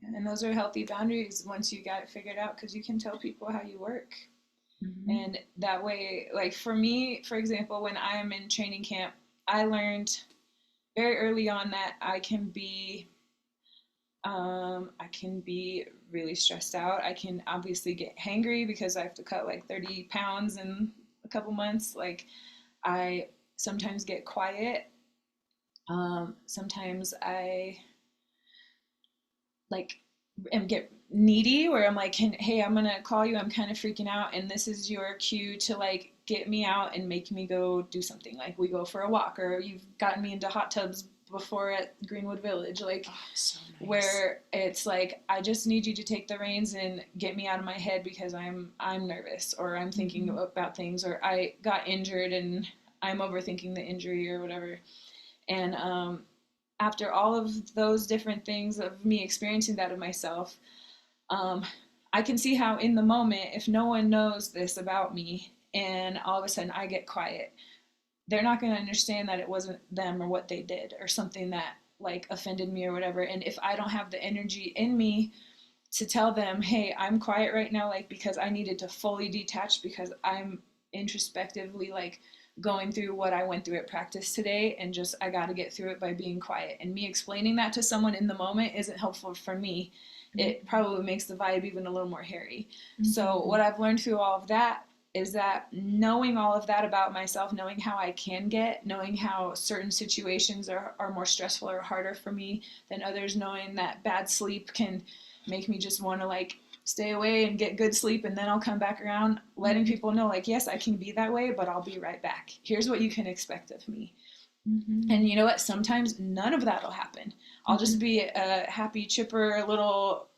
And those are healthy boundaries once you got it figured out, because you can tell people how you work. Mm-hmm. And that way, like for me, for example, when I'm in training camp, I learned very early on that I can be really stressed out. I can obviously get hangry because I have to cut like 30 pounds in a couple months. Like I sometimes get quiet. Sometimes I like and get needy where I'm like, hey, I'm gonna call you. I'm kind of freaking out, and this is your cue to like get me out and make me go do something. Like we go for a walk, or you've gotten me into hot tubs before at Greenwood Village, like Oh, so nice. where it's like I just need you to take the reins and get me out of my head because I'm nervous, or I'm thinking about things, or I got injured and I'm overthinking the injury or whatever. And after all of those different things of me experiencing that of myself, um, I can see how in the moment, if no one knows this about me and all of a sudden I get quiet, they're not going to understand that it wasn't them or what they did or something that like offended me or whatever. And if I don't have the energy in me to tell them, hey, I'm quiet right now, like because I needed to fully detach because I'm introspectively like going through what I went through at practice today, and just I got to get through it by being quiet. And me explaining that to someone in the moment isn't helpful for me. It probably makes the vibe even a little more hairy. So what I've learned through all of that is that knowing all of that about myself, knowing how I can get, knowing how certain situations are more stressful or harder for me than others, knowing that bad sleep can make me just want to like stay away and get good sleep and then I'll come back around, letting people know like, yes, I can be that way, but I'll be right back. Here's what you can expect of me. And you know what? Sometimes none of that'll happen. I'll just be a happy, chipper little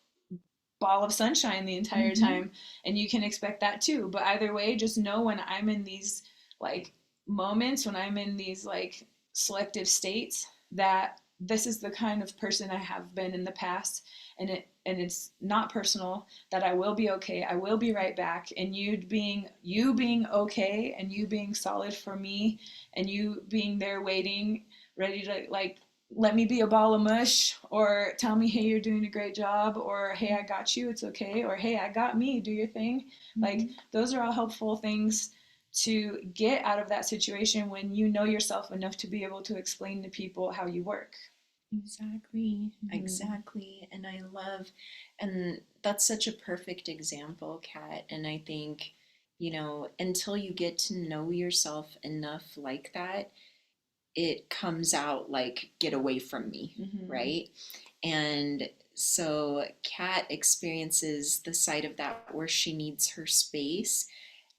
ball of sunshine the entire time, and you can expect that too. But either way, just know when I'm in these like moments, when I'm in these like selective states, that this is the kind of person I have been in the past, and it's not personal, that I will be okay. I will be right back. And you being okay and you being solid for me and you being there waiting, ready to like let me be a ball of mush, or tell me, hey, you're doing a great job, or hey, I got you, it's okay, or hey, I got me, do your thing. Like those are all helpful things to get out of that situation when you know yourself enough to be able to explain to people how you work. Exactly, exactly. And I love, and that's such a perfect example, Kat. And I think, until you get to know yourself enough like that, it comes out like, get away from me, right? And so Kat experiences the side of that where she needs her space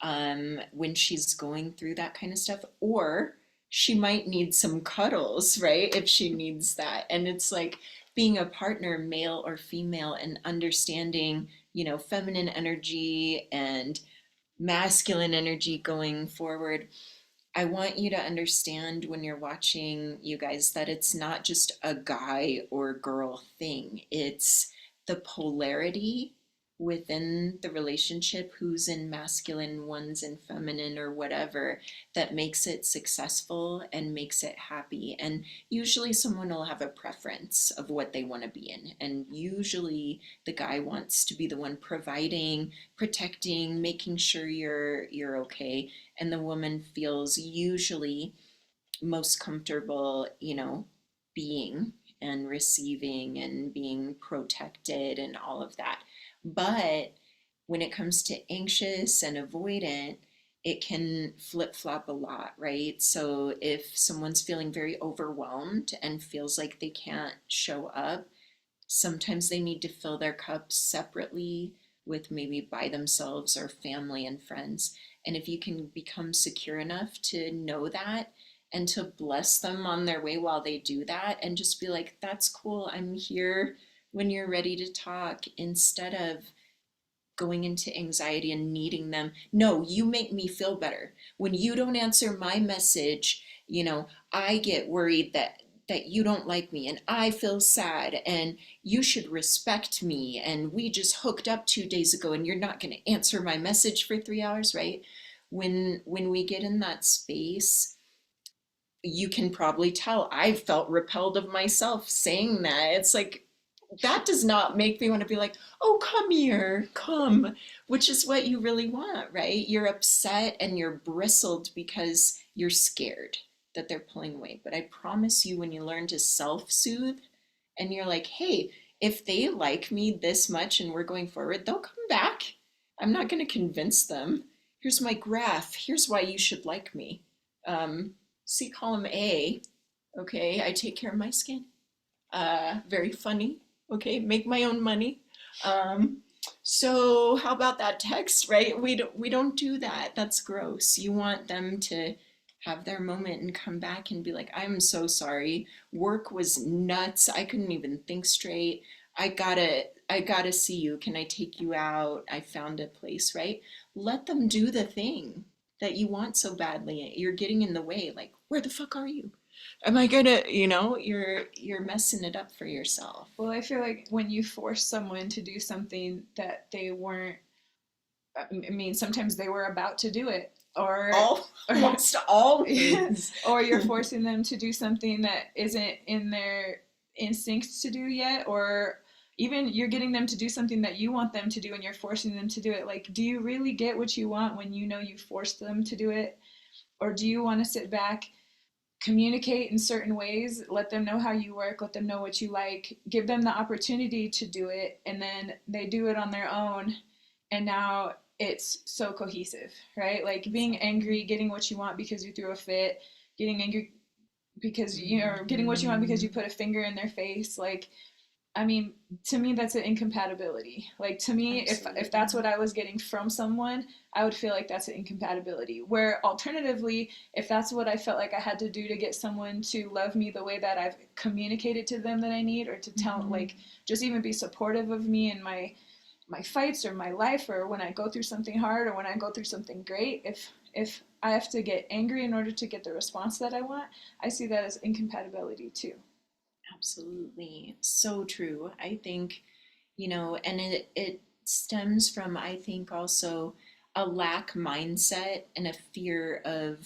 when she's going through that kind of stuff, or she might need some cuddles, right? If she needs that. And it's like being a partner, male or female, and understanding, feminine energy and masculine energy going forward. I want you to understand when you're watching, you guys, that it's not just a guy or girl thing. It's the polarity within the relationship, who's in masculine, one's in feminine, or whatever, that makes it successful and makes it happy. And usually someone will have a preference of what they want to be in. And usually the guy wants to be the one providing, protecting, making sure you're okay, and the woman feels usually most comfortable, being and receiving and being protected and all of that. But when it comes to anxious and avoidant, it can flip flop a lot, right? So if someone's feeling very overwhelmed and feels like they can't show up, sometimes they need to fill their cups separately with maybe by themselves or family and friends. And if you can become secure enough to know that and to bless them on their way while they do that, and just be like, that's cool, I'm here when you're ready to talk, instead of going into anxiety and needing them. No, you make me feel better. When you don't answer my message, I get worried that you don't like me and I feel sad and you should respect me and we just hooked up 2 days ago and you're not going to answer my message for 3 hours, right? When we get in that space, you can probably tell I felt repelled of myself saying that. It's like, that does not make me want to be like, oh, come here, come, which is what you really want, right? You're upset and you're bristled because you're scared that they're pulling away. But I promise you, when you learn to self soothe and you're like, hey, if they like me this much and we're going forward, they'll come back. I'm not going to convince them. Here's my graph. Here's why you should like me. Um, See column A. Okay, I take care of my skin. Very funny. Okay, make my own money. Um, so how about that text, right? We don't do that. That's gross. You want them to have their moment and come back and be like, I'm so sorry. Work was nuts. I couldn't even think straight. I gotta see you. Can I take you out? I found a place, right? Let them do the thing that you want so badly. You're getting in the way. Like, where the fuck are you? Am I gonna, you're messing it up for yourself. Well, I feel like when you force someone to do something that they weren't, I mean, sometimes they were about to do it, Almost always. or you're forcing them to do something that isn't in their instincts to do yet, or even you're getting them to do something that you want them to do and you're forcing them to do it. Like, do you really get what you want when you know you forced them to do it? Or do you want to sit back, communicate in certain ways, let them know how you work, let them know what you like, give them the opportunity to do it, and then they do it on their own, and now it's so cohesive, right? Like being angry, getting what you want because you threw a fit, getting angry because you're getting what you want because you put a finger in their face. Like, I mean, to me, that's an incompatibility. Like, to me, if that's Absolutely. what I was getting from someone, I would feel like that's an incompatibility. Where alternatively, if that's what I felt like I had to do to get someone to love me the way that I've communicated to them that I need, or to tell, Mm-hmm. like, just even be supportive of me in my fights or my life, or when I go through something hard or when I go through something great, if I have to get angry in order to get the response that I want, I see that as incompatibility too. Absolutely. So true. I think, and it stems from, I think, also a lack mindset and a fear of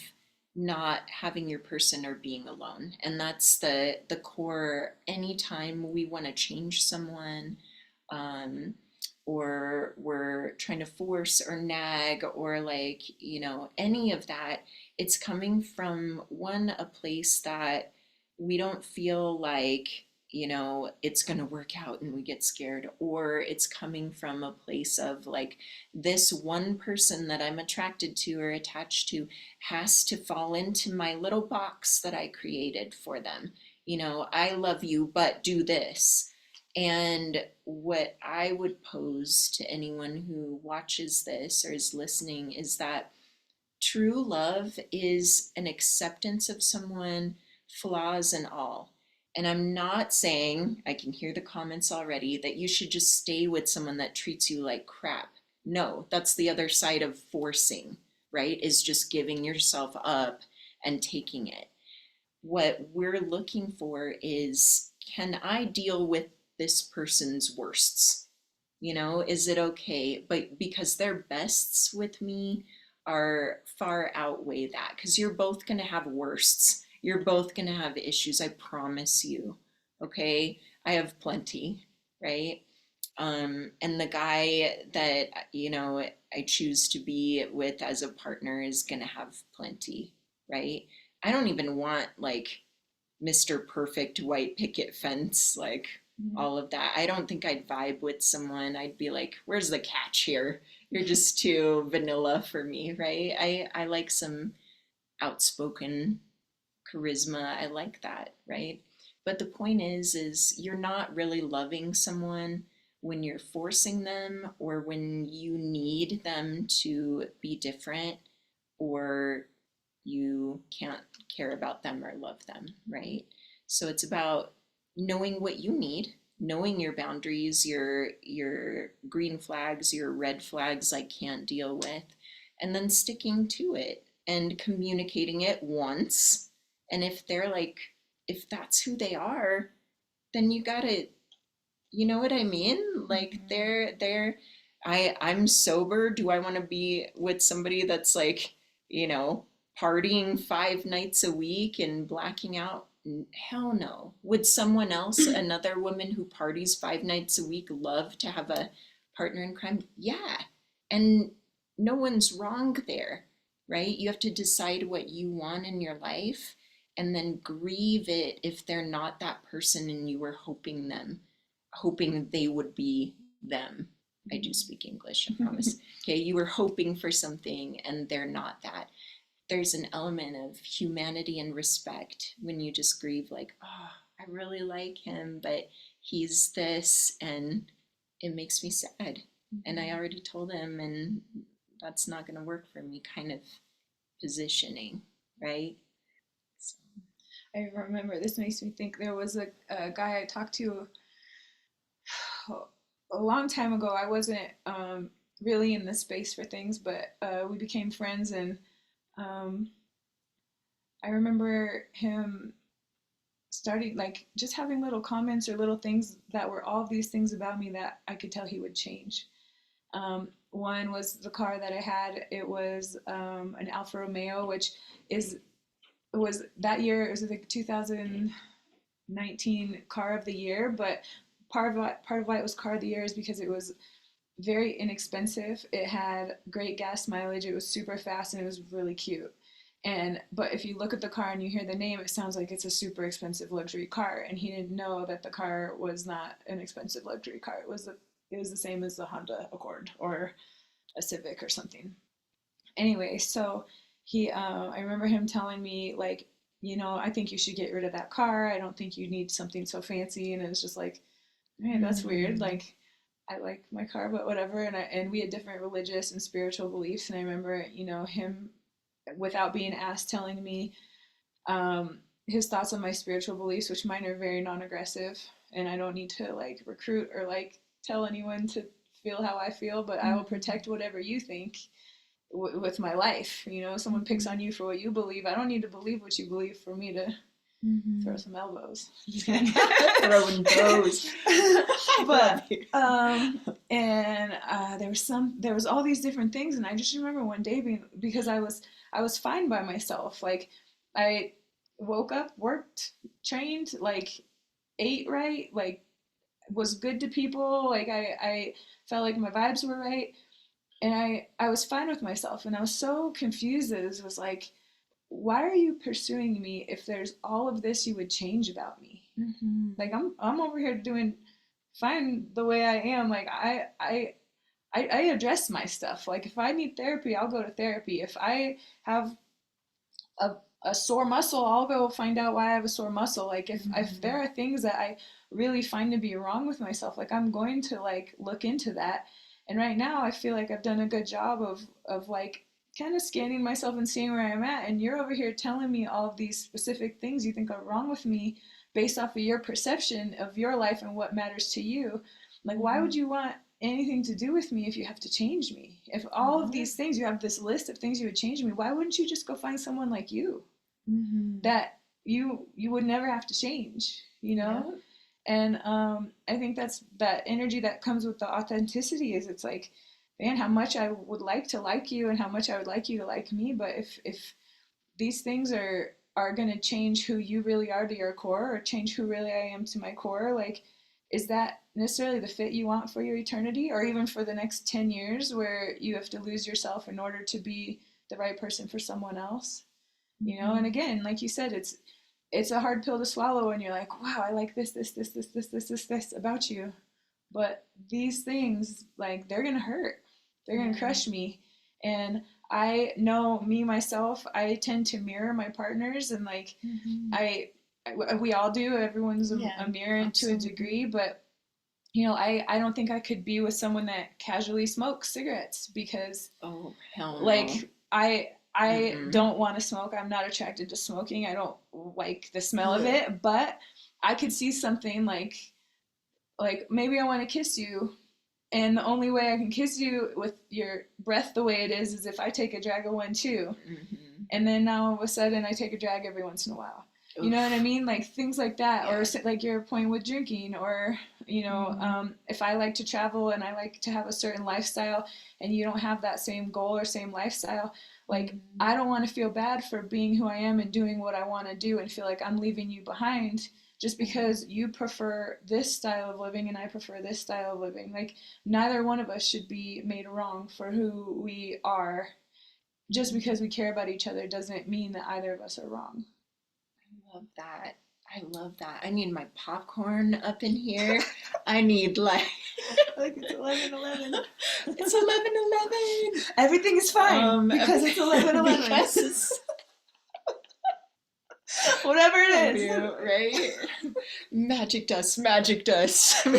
not having your person or being alone. And that's the core. Anytime we want to change someone, um, or we're trying to force or nag or like, any of that, it's coming from one, a place that we don't feel like, it's going to work out and we get scared, or it's coming from a place of like, this one person that I'm attracted to or attached to has to fall into my little box that I created for them. I love you, but do this. And what I would pose to anyone who watches this or is listening is that true love is an acceptance of someone, flaws and all. And I'm not saying, I can hear the comments already, that you should just stay with someone that treats you like crap. No, that's the other side of forcing, right? Is just giving yourself up and taking it. What we're looking for is, can I deal with this person's worsts? Is it okay? But because their bests with me are far outweigh that, because you're both going to have worsts. You're both going to have issues. I promise you. Okay. I have plenty, right? And the guy that, I choose to be with as a partner is going to have plenty, right? I don't even want like Mr. Perfect white picket fence, like Mm-hmm. all of that. I don't think I'd vibe with someone. I'd be like, where's the catch here? You're just too vanilla for me, right? I like some outspoken charisma. I like that, right? But the point is you're not really loving someone when you're forcing them or when you need them to be different, or you can't care about them or love them, right? So it's about knowing what you need knowing your boundaries, your green flags, your red flags I can't deal with, and then sticking to it and communicating it once. And if they're like, if that's who they are, then you gotta, you know what I mean? Like Mhm. I'm sober. Do I want to be with somebody that's like, you know, partying 5 nights a week and blacking out? Hell no. Would someone else, another woman who parties 5 nights a week, love to have a partner in crime? Yeah. And no one's wrong there, right? You have to decide what you want in your life and then grieve it if they're not that person and you were hoping they would be them. I do speak English, I promise. Okay, you were hoping for something and they're not that. There's an element of humanity and respect when you just grieve, like, oh, I really like him, but he's this, and it makes me sad. And I already told him, and that's not going to work for me, kind of positioning, right? So. I remember this makes me think there was a guy I talked to a long time ago. I wasn't really in the space for things, but we became friends, and um, I remember him starting like just having little comments or little things that were all these things about me that I could tell he would change. One was the car that I had. It was an Alfa Romeo, which is was that year. It was the 2019 car of the year, but part of why it was car of the year is because it was very inexpensive. It had great gas mileage. It was super fast and it was really cute. And but if you look at the car and you hear the name, it sounds like it's a super expensive luxury car. And he didn't know that the car was not an expensive luxury car. It was the same as the Honda Accord or a Civic or something. Anyway, so I remember him telling me like, I think you should get rid of that car. I don't think you need something so fancy. And it was just like, man, that's weird. Mm. Like, I like my car, but whatever. And we had different religious and spiritual beliefs. And I remember, him without being asked telling me his thoughts on my spiritual beliefs, which mine are very non-aggressive, and I don't need to like recruit or like tell anyone to feel how I feel, but I will Mm-hmm. protect whatever you think with my life. Someone picks Mm-hmm. on you for what you believe. I don't need to believe what you believe for me to throw Mm-hmm. some elbows. Just kidding. Throwing those. I love But you. and there was all these different things, and I just remember one day being because I was fine by myself. Like I woke up, worked, trained, like ate right, like was good to people. Like I felt like my vibes were right, and I was fine with myself, and I was so confused that it was like, why are you pursuing me if there's all of this you would change about me? Mm-hmm. Like I'm over here doing fine the way I am. Like I address my stuff. Like if I need therapy, I'll go to therapy. If I have a, a sore muscle, I'll go find out why I have a sore muscle. Like if Mm-hmm. there are things that I really find to be wrong with myself, like I'm going to like look into that. And right now I feel like I've done a good job of like kind of scanning myself and seeing where I'm at. And you're over here telling me all of these specific things you think are wrong with me based off of your perception of your life and what matters to you. Like why Mm-hmm. would you want anything to do with me if you have to change me? If all of Yeah. these things, you have this list of things you would change me, why wouldn't you just go find someone like you Mm-hmm. that you would never have to change, you know? Yeah. And I think that's that energy that comes with the authenticity is it's like, man, how much I would like you and how much I would like you to like me, but if these things are going to change who you really are to your core or change who really I am to my core, like is that necessarily the fit you want for your eternity or even for the next 10 years where you have to lose yourself in order to be the right person for someone else? And Mm-hmm. again, like you said, it's a hard pill to swallow when you're like, wow, I like this about you. But these things, like, they're gonna hurt. They're gonna Yeah. crush me. And I know me myself, I tend to mirror my partners and like Mm-hmm. I we all do. Everyone's Yeah. a mirror to a Absolutely. degree, but I don't think I could be with someone that casually smokes cigarettes because Oh, hell no. like I Mm-mm. don't want to smoke. I'm not attracted to smoking. I don't like the smell of Ugh. it, but I could see something like like maybe I want to kiss you, and the only way I can kiss you with your breath the way it is if I take a drag of one too. Mm-hmm. And then now all of a sudden I take a drag every once in a while. You know what I Oof. mean? Like things like that, or Yeah. like your point with drinking, or Mm-hmm. if I like to travel and I like to have a certain lifestyle, and you don't have that same goal or same lifestyle, like Mm-hmm. I don't want to feel bad for being who I am and doing what I want to do and feel like I'm leaving you behind just Right. because you prefer this style of living and I prefer this style of living. Like neither one of us should be made wrong for who we are. Just Mm-hmm. because we care about each other doesn't mean that either of us are wrong. I love that. I love that. I need my popcorn up in here. I need like Like it's 11:11. it's 11:11. Everything is fine because it's 11:11. Because Whatever love it is. you, right? Magic dust, magic dust. um,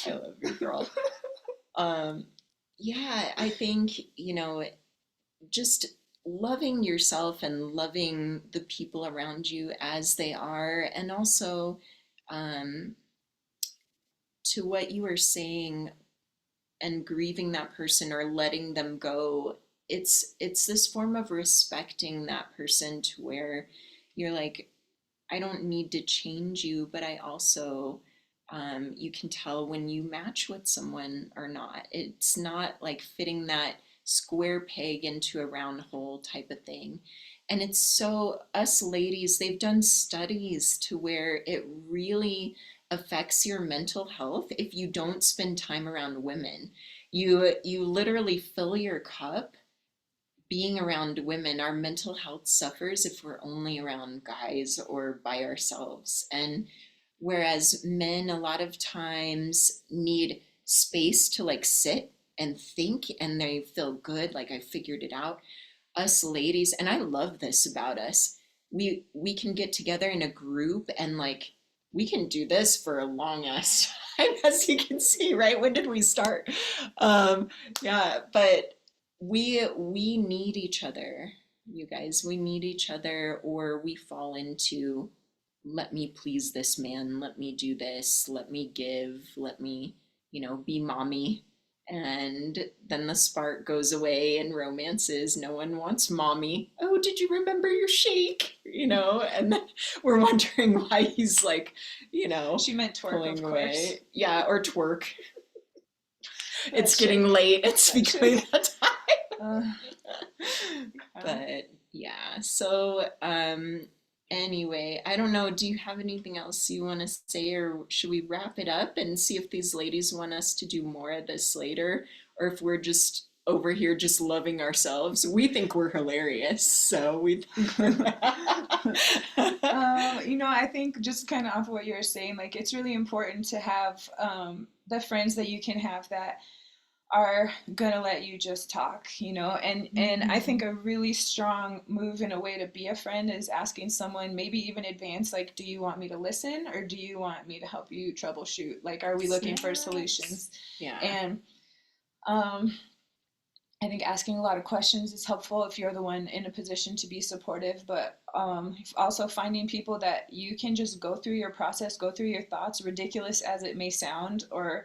I love you, girl. Um, yeah, I think, just loving yourself and loving the people around you as they are, and also um, to what you were saying and grieving that person or letting them go, it's this form of respecting that person to where you're like, I don't need to change you, but I also, you can tell when you match with someone or not. It's not like fitting that square peg into a round hole type of thing. And it's so, us ladies, they've done studies to where it really affects your mental health if you don't spend time around women. You literally fill your cup being around women. Our mental health suffers if we're only around guys or by ourselves. And whereas men a lot of times need space to like sit and think and they feel good, like I figured it out. Us ladies, and I love this about us, we can get together in a group and like we can do this for a long ass time, as you can see, right? When did we start? Um, yeah, but we need each other, you guys. We need each other, or we fall into, let me please this man, let me do this, let me give, let me, be mommy. And then the spark goes away in romances. No one wants mommy. Oh, did you remember your shake? And then we're wondering why he's like, She meant twerk, of pulling course. away. Yeah, or twerk. That It's getting shake. late. It's That becoming shake. that Uh, time. yeah. But yeah, so anyway, I don't know. Do you have anything else you want to say, or should we wrap it up and see if these ladies want us to do more of this later, or if we're just over here just loving ourselves? We think we're hilarious, so we think we're. I think just kind of off of what you were saying, like it's really important to have the friends that you can have that are gonna let you just talk, and I think Mhm. a really strong move in a way to be a friend is asking someone, maybe even advance, like, do you want me to listen or do you want me to help you troubleshoot? Like, are we looking for Snaps. solutions? Yeah. And um, I think asking a lot of questions is helpful if you're the one in a position to be supportive, but also finding people that you can just go through your process, go through your thoughts, ridiculous as it may sound, or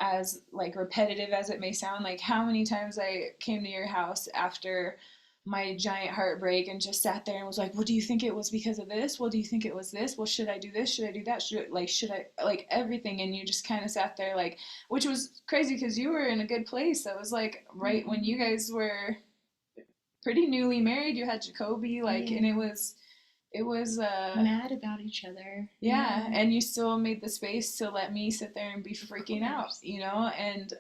as like repetitive as it may sound. Like how many times I came to your house after my giant heartbreak and just sat there and was like, well, do you think it was because of this? Well, do you think it was this? Well, should I do this? Should I do that? Should I, like everything? And you just kind of sat there like, which was crazy because you were in a good place. That was like right when you Mhm. guys were pretty newly married. You had Jacoby, like, and Yeah. it was Mad about each other. yeah, Yeah. and you still made the space to let me sit there and be Of freaking out, course. and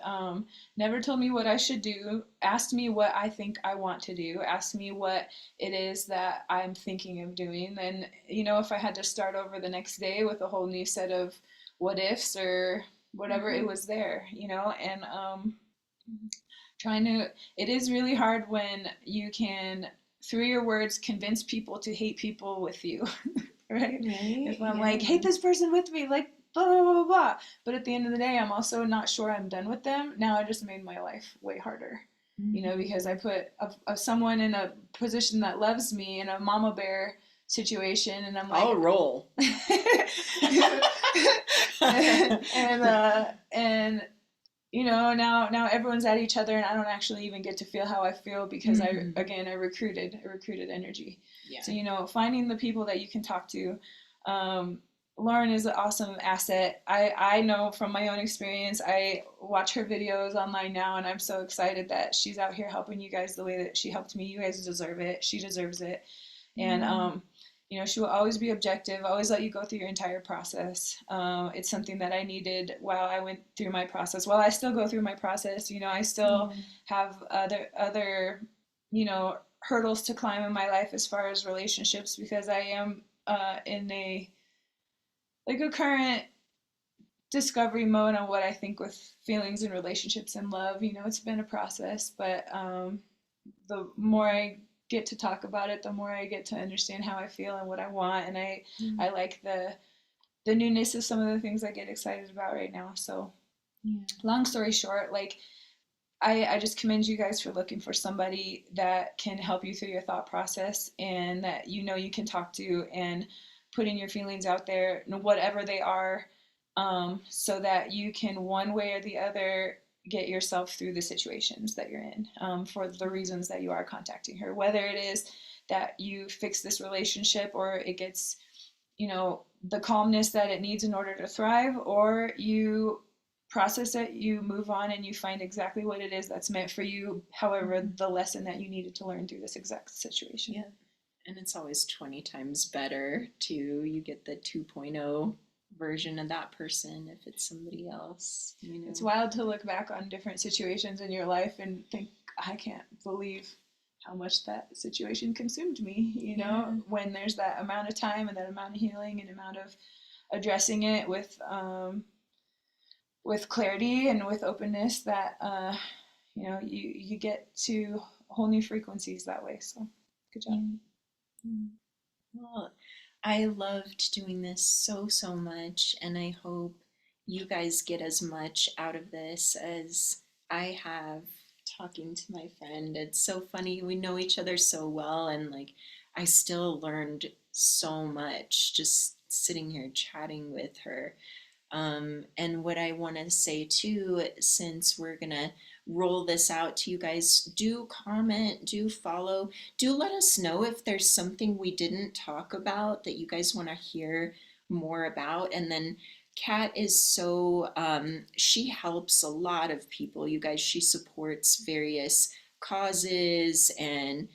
never told me what I should do, asked me what I think I want to do, asked me what it is that I'm thinking of doing. And, if I had to start over the next day with a whole new set of what ifs or whatever, it Hmm. was there, and trying to, it is really hard when you can, through your words, convince people to hate people with you. Right? Right? If I'm like, hate Yeah. this person with me, like, blah, blah, blah, blah. But at the end of the day, I'm also not sure I'm done with them. Now I just made my life way harder, because I Hmm. put someone in a position that loves me and a mama bear situation, and I'm I'll like, roll. and you know, now everyone's at each other, and I don't actually even get to feel how I feel because I recruited energy. Yeah. So, you know, finding the people that you can talk to. Lauren is an awesome asset. I know from my own experience. I watch her videos online now, and I'm so excited that she's out here helping you guys the way that she helped me. You guys deserve it. She deserves it. And you know, she will always be objective, always let you go through your entire process. It's something that I needed while I went through my process. While I still go through my process, you know, I still have other you know, hurdles to climb in my life as far as relationships, because I am in a current discovery mode on what I think with feelings and relationships and love. You know, it's been a process, but the more I get to talk about it, the more I get to understand how I feel and what I want, and I like the newness of some of the things I get excited about right now. So, long story short, like I just commend you guys for looking for somebody that can help you through your thought process, and that you know you can talk to, and putting your feelings out there, whatever they are, so that you can, one way or the other, get yourself through the situations that you're in, for the reasons that you are contacting her. Whether it is that you fix this relationship, or it gets, you know, the calmness that it needs in order to thrive, or you process it, you move on, and you find exactly what it is that's meant for you, however, the lesson that you needed to learn through this exact situation. Yeah. And it's always 20 times better to you get the 2.0 version of that person if it's somebody else, you know. It's wild to look back on different situations in your life and think, I can't believe how much that situation consumed me, you know, when there's that amount of time and that amount of healing and amount of addressing it with clarity and with openness, that you know, you get to whole new frequencies that way. So good job. Well, I loved doing this so much, and I hope you guys get as much out of this as I have talking to my friend. It's so funny. We know each other so well, and like I still learned so much just sitting here chatting with her. And what I want to say too, since we're gonna roll this out to you guys, do comment, do follow, do let us know if there's something we didn't talk about that you guys want to hear more about. And then Kat is so, she helps a lot of people, you guys. She supports various causes and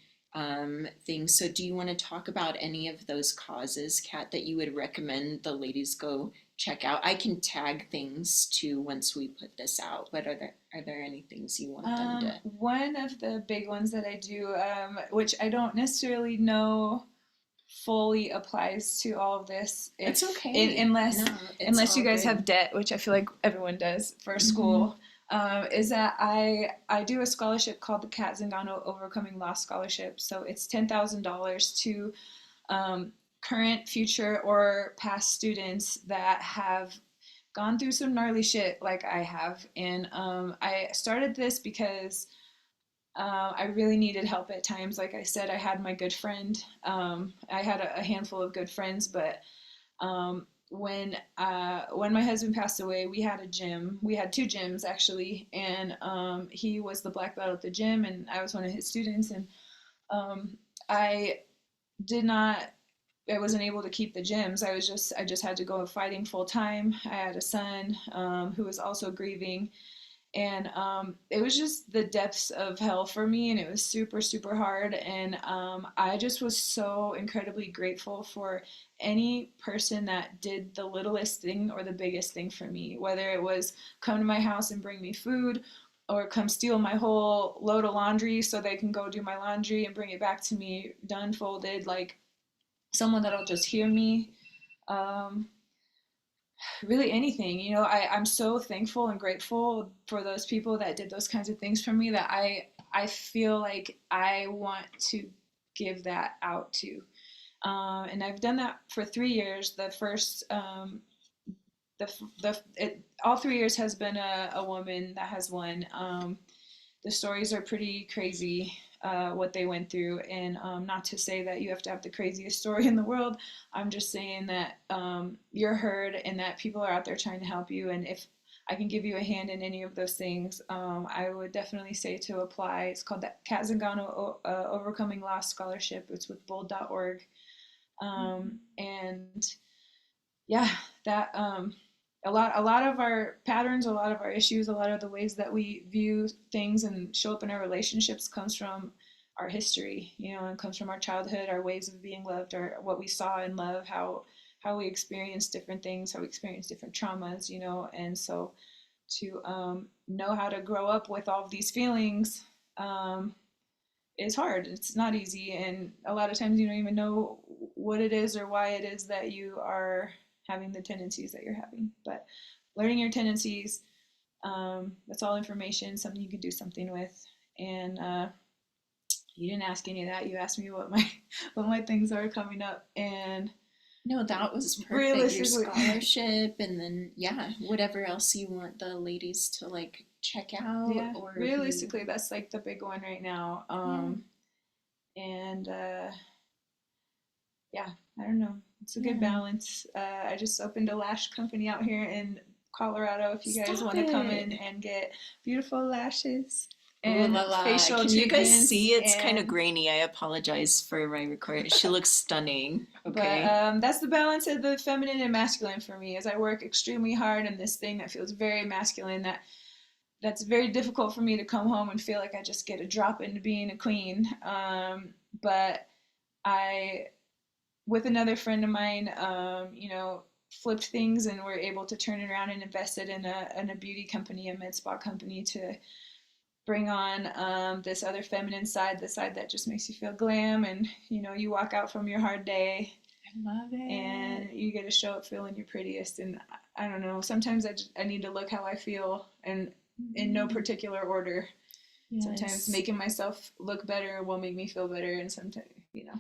things. So, do you want to talk about any of those causes, Kat, that you would recommend the ladies go check out? I can tag things too once we put this out, but are there any things you want them to? One of the big ones that I do, which I don't necessarily know fully applies to all of this, It's okay. unless No, unless you guys good. have debt, which I feel like everyone does for school. Is that I do a scholarship called the Cat Zingano Overcoming Loss Scholarship. So it's $10,000 to current, future, or past students that have gone through some gnarly shit like I have. And I started this because I really needed help at times. Like I said, I had my good friend. I had a handful of good friends, but when my husband passed away, we had a gym. We had two gyms actually, and he was the black belt at the gym, and I was one of his students. And I did not. I wasn't able to keep the gyms. I just had to go fighting full time. I had a son who was also grieving, and it was just the depths of hell for me, and it was super hard. And I just was so incredibly grateful for any person that did the littlest thing or the biggest thing for me, whether it was come to my house and bring me food, or come steal my whole load of laundry so they can go do my laundry and bring it back to me done, folded, like someone that'll just hear me. um, Really anything, you know. I'm so thankful and grateful for those people that did those kinds of things for me, that I feel like I want to give that out to. And I've done that for 3 years. The first all 3 years has been a woman that has won. The stories are pretty crazy. what they went through. And not to say that you have to have the craziest story in the world. I'm just saying that you're heard and that people are out there trying to help you. And if I can give you a hand in any of those things, I would definitely say to apply. It's called the Cat Zingano Overcoming Loss Scholarship. It's with bold.org. And yeah, that a lot of our patterns, a lot of our issues, a lot of the ways that we view things and show up in our relationships comes from our history, and comes from our childhood, our ways of being loved, or what we saw in love, how we experience different things, how we experience different traumas, and so to know how to grow up with all of these feelings is hard. It's not easy, and a lot of times you don't even know what it is or why it is that you are having the tendencies that you're having. But learning your tendencies, that's all information, something you can do something with. And you didn't ask any of that. You asked me what my what my things are coming up, and No, that was perfect. Your realistically, scholarship, and then yeah, whatever else you want the ladies to like check out yeah, or be. realistically, that's like the big one right now. Yeah, And yeah, I don't know. It's a good yeah. balance. I just opened a lash company out here in Colorado. If you guys Stop want to come in it. and get beautiful lashes Ooh and la la. facial Can you guys treatments, see? It's kind of and grainy. I apologize for my recording. She looks stunning. but Okay. that's the balance of the feminine and masculine for me. As I work extremely hard in this thing that feels very masculine, that's very difficult for me to come home and feel like I just get a drop into being a queen. But I with another friend of mine, flipped things and were able to turn it around and invested in a beauty company, a med spa company, to bring on this other feminine side, the side that just makes you feel glam, and you walk out from your hard day I love and it. you get to show up feeling your prettiest. And I don't know, sometimes I need to look how I feel, and in no Mhm. particular order. Sometimes Yes. making myself look better will make me feel better, and sometimes Yeah.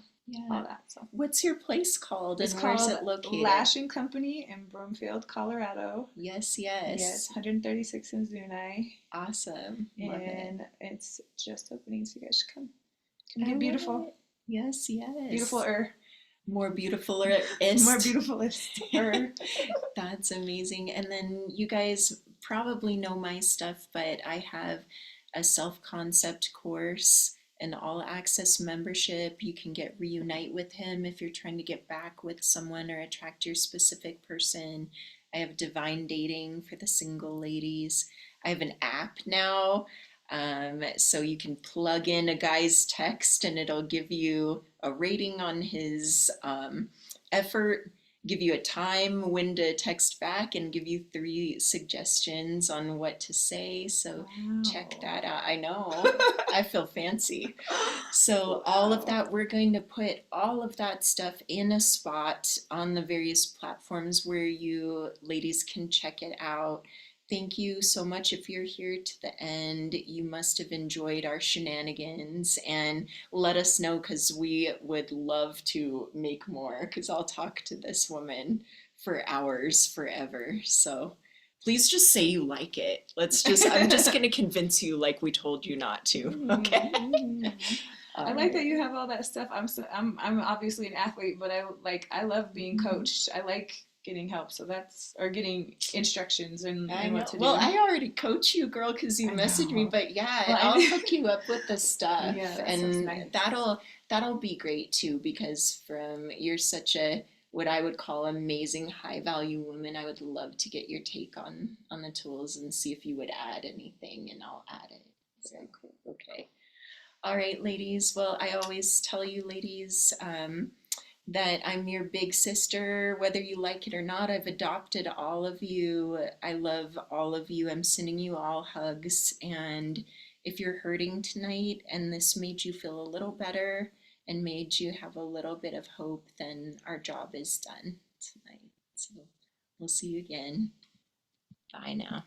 all that. So What's your place called it's and where's called it located? Lash and Company in Broomfield, Colorado. Yes, Yes, yes. 136 in Zuni, Awesome. Love it. and it's just opening, so you guys should come I get love beautiful, it. Yes, yes. beautiful More more beautifulist. beautifulist That's amazing. And then you guys probably know my stuff, but I have a self concept course, an all access membership. You can get reunite with him if you're trying to get back with someone or attract your specific person. I have divine dating for the single ladies. I have an app now. So you can plug in a guy's text and it'll give you a rating on his effort, give you a time when to text back, and give you 3 suggestions on what to say. So check wow. that out. I know. I feel fancy. So all of Wow. that, we're going to put all of that stuff in a spot on the various platforms where you ladies can check it out. Thank you so much. If you're here to the end, you must have enjoyed our shenanigans, and let us know because we would love to make more because I'll talk to this woman for hours forever. So please just say you like it. I'm just going to convince you like we told you not to. Okay. Mm-hmm. I All like that right. you have all that stuff. I'm obviously an athlete, but I love being Mhm. coached. I like getting help, so that's or getting instructions I and what know. to Well, do. I already coach you, girl, because you I messaged me. know. But yeah, Well, I'll I hook you up with the stuff, yeah, that sounds and nice. that'll be great too. Because from you're such a what I would call amazing high value woman, I would love to get your take on the tools and see if you would add anything, and I'll add it. So Very cool. okay. All right, ladies. Well, I always tell you, ladies, that I'm your big sister, whether you like it or not. I've adopted all of you. I love all of you. I'm sending you all hugs. And if you're hurting tonight and this made you feel a little better and made you have a little bit of hope, then our job is done tonight. So we'll see you again. Bye now.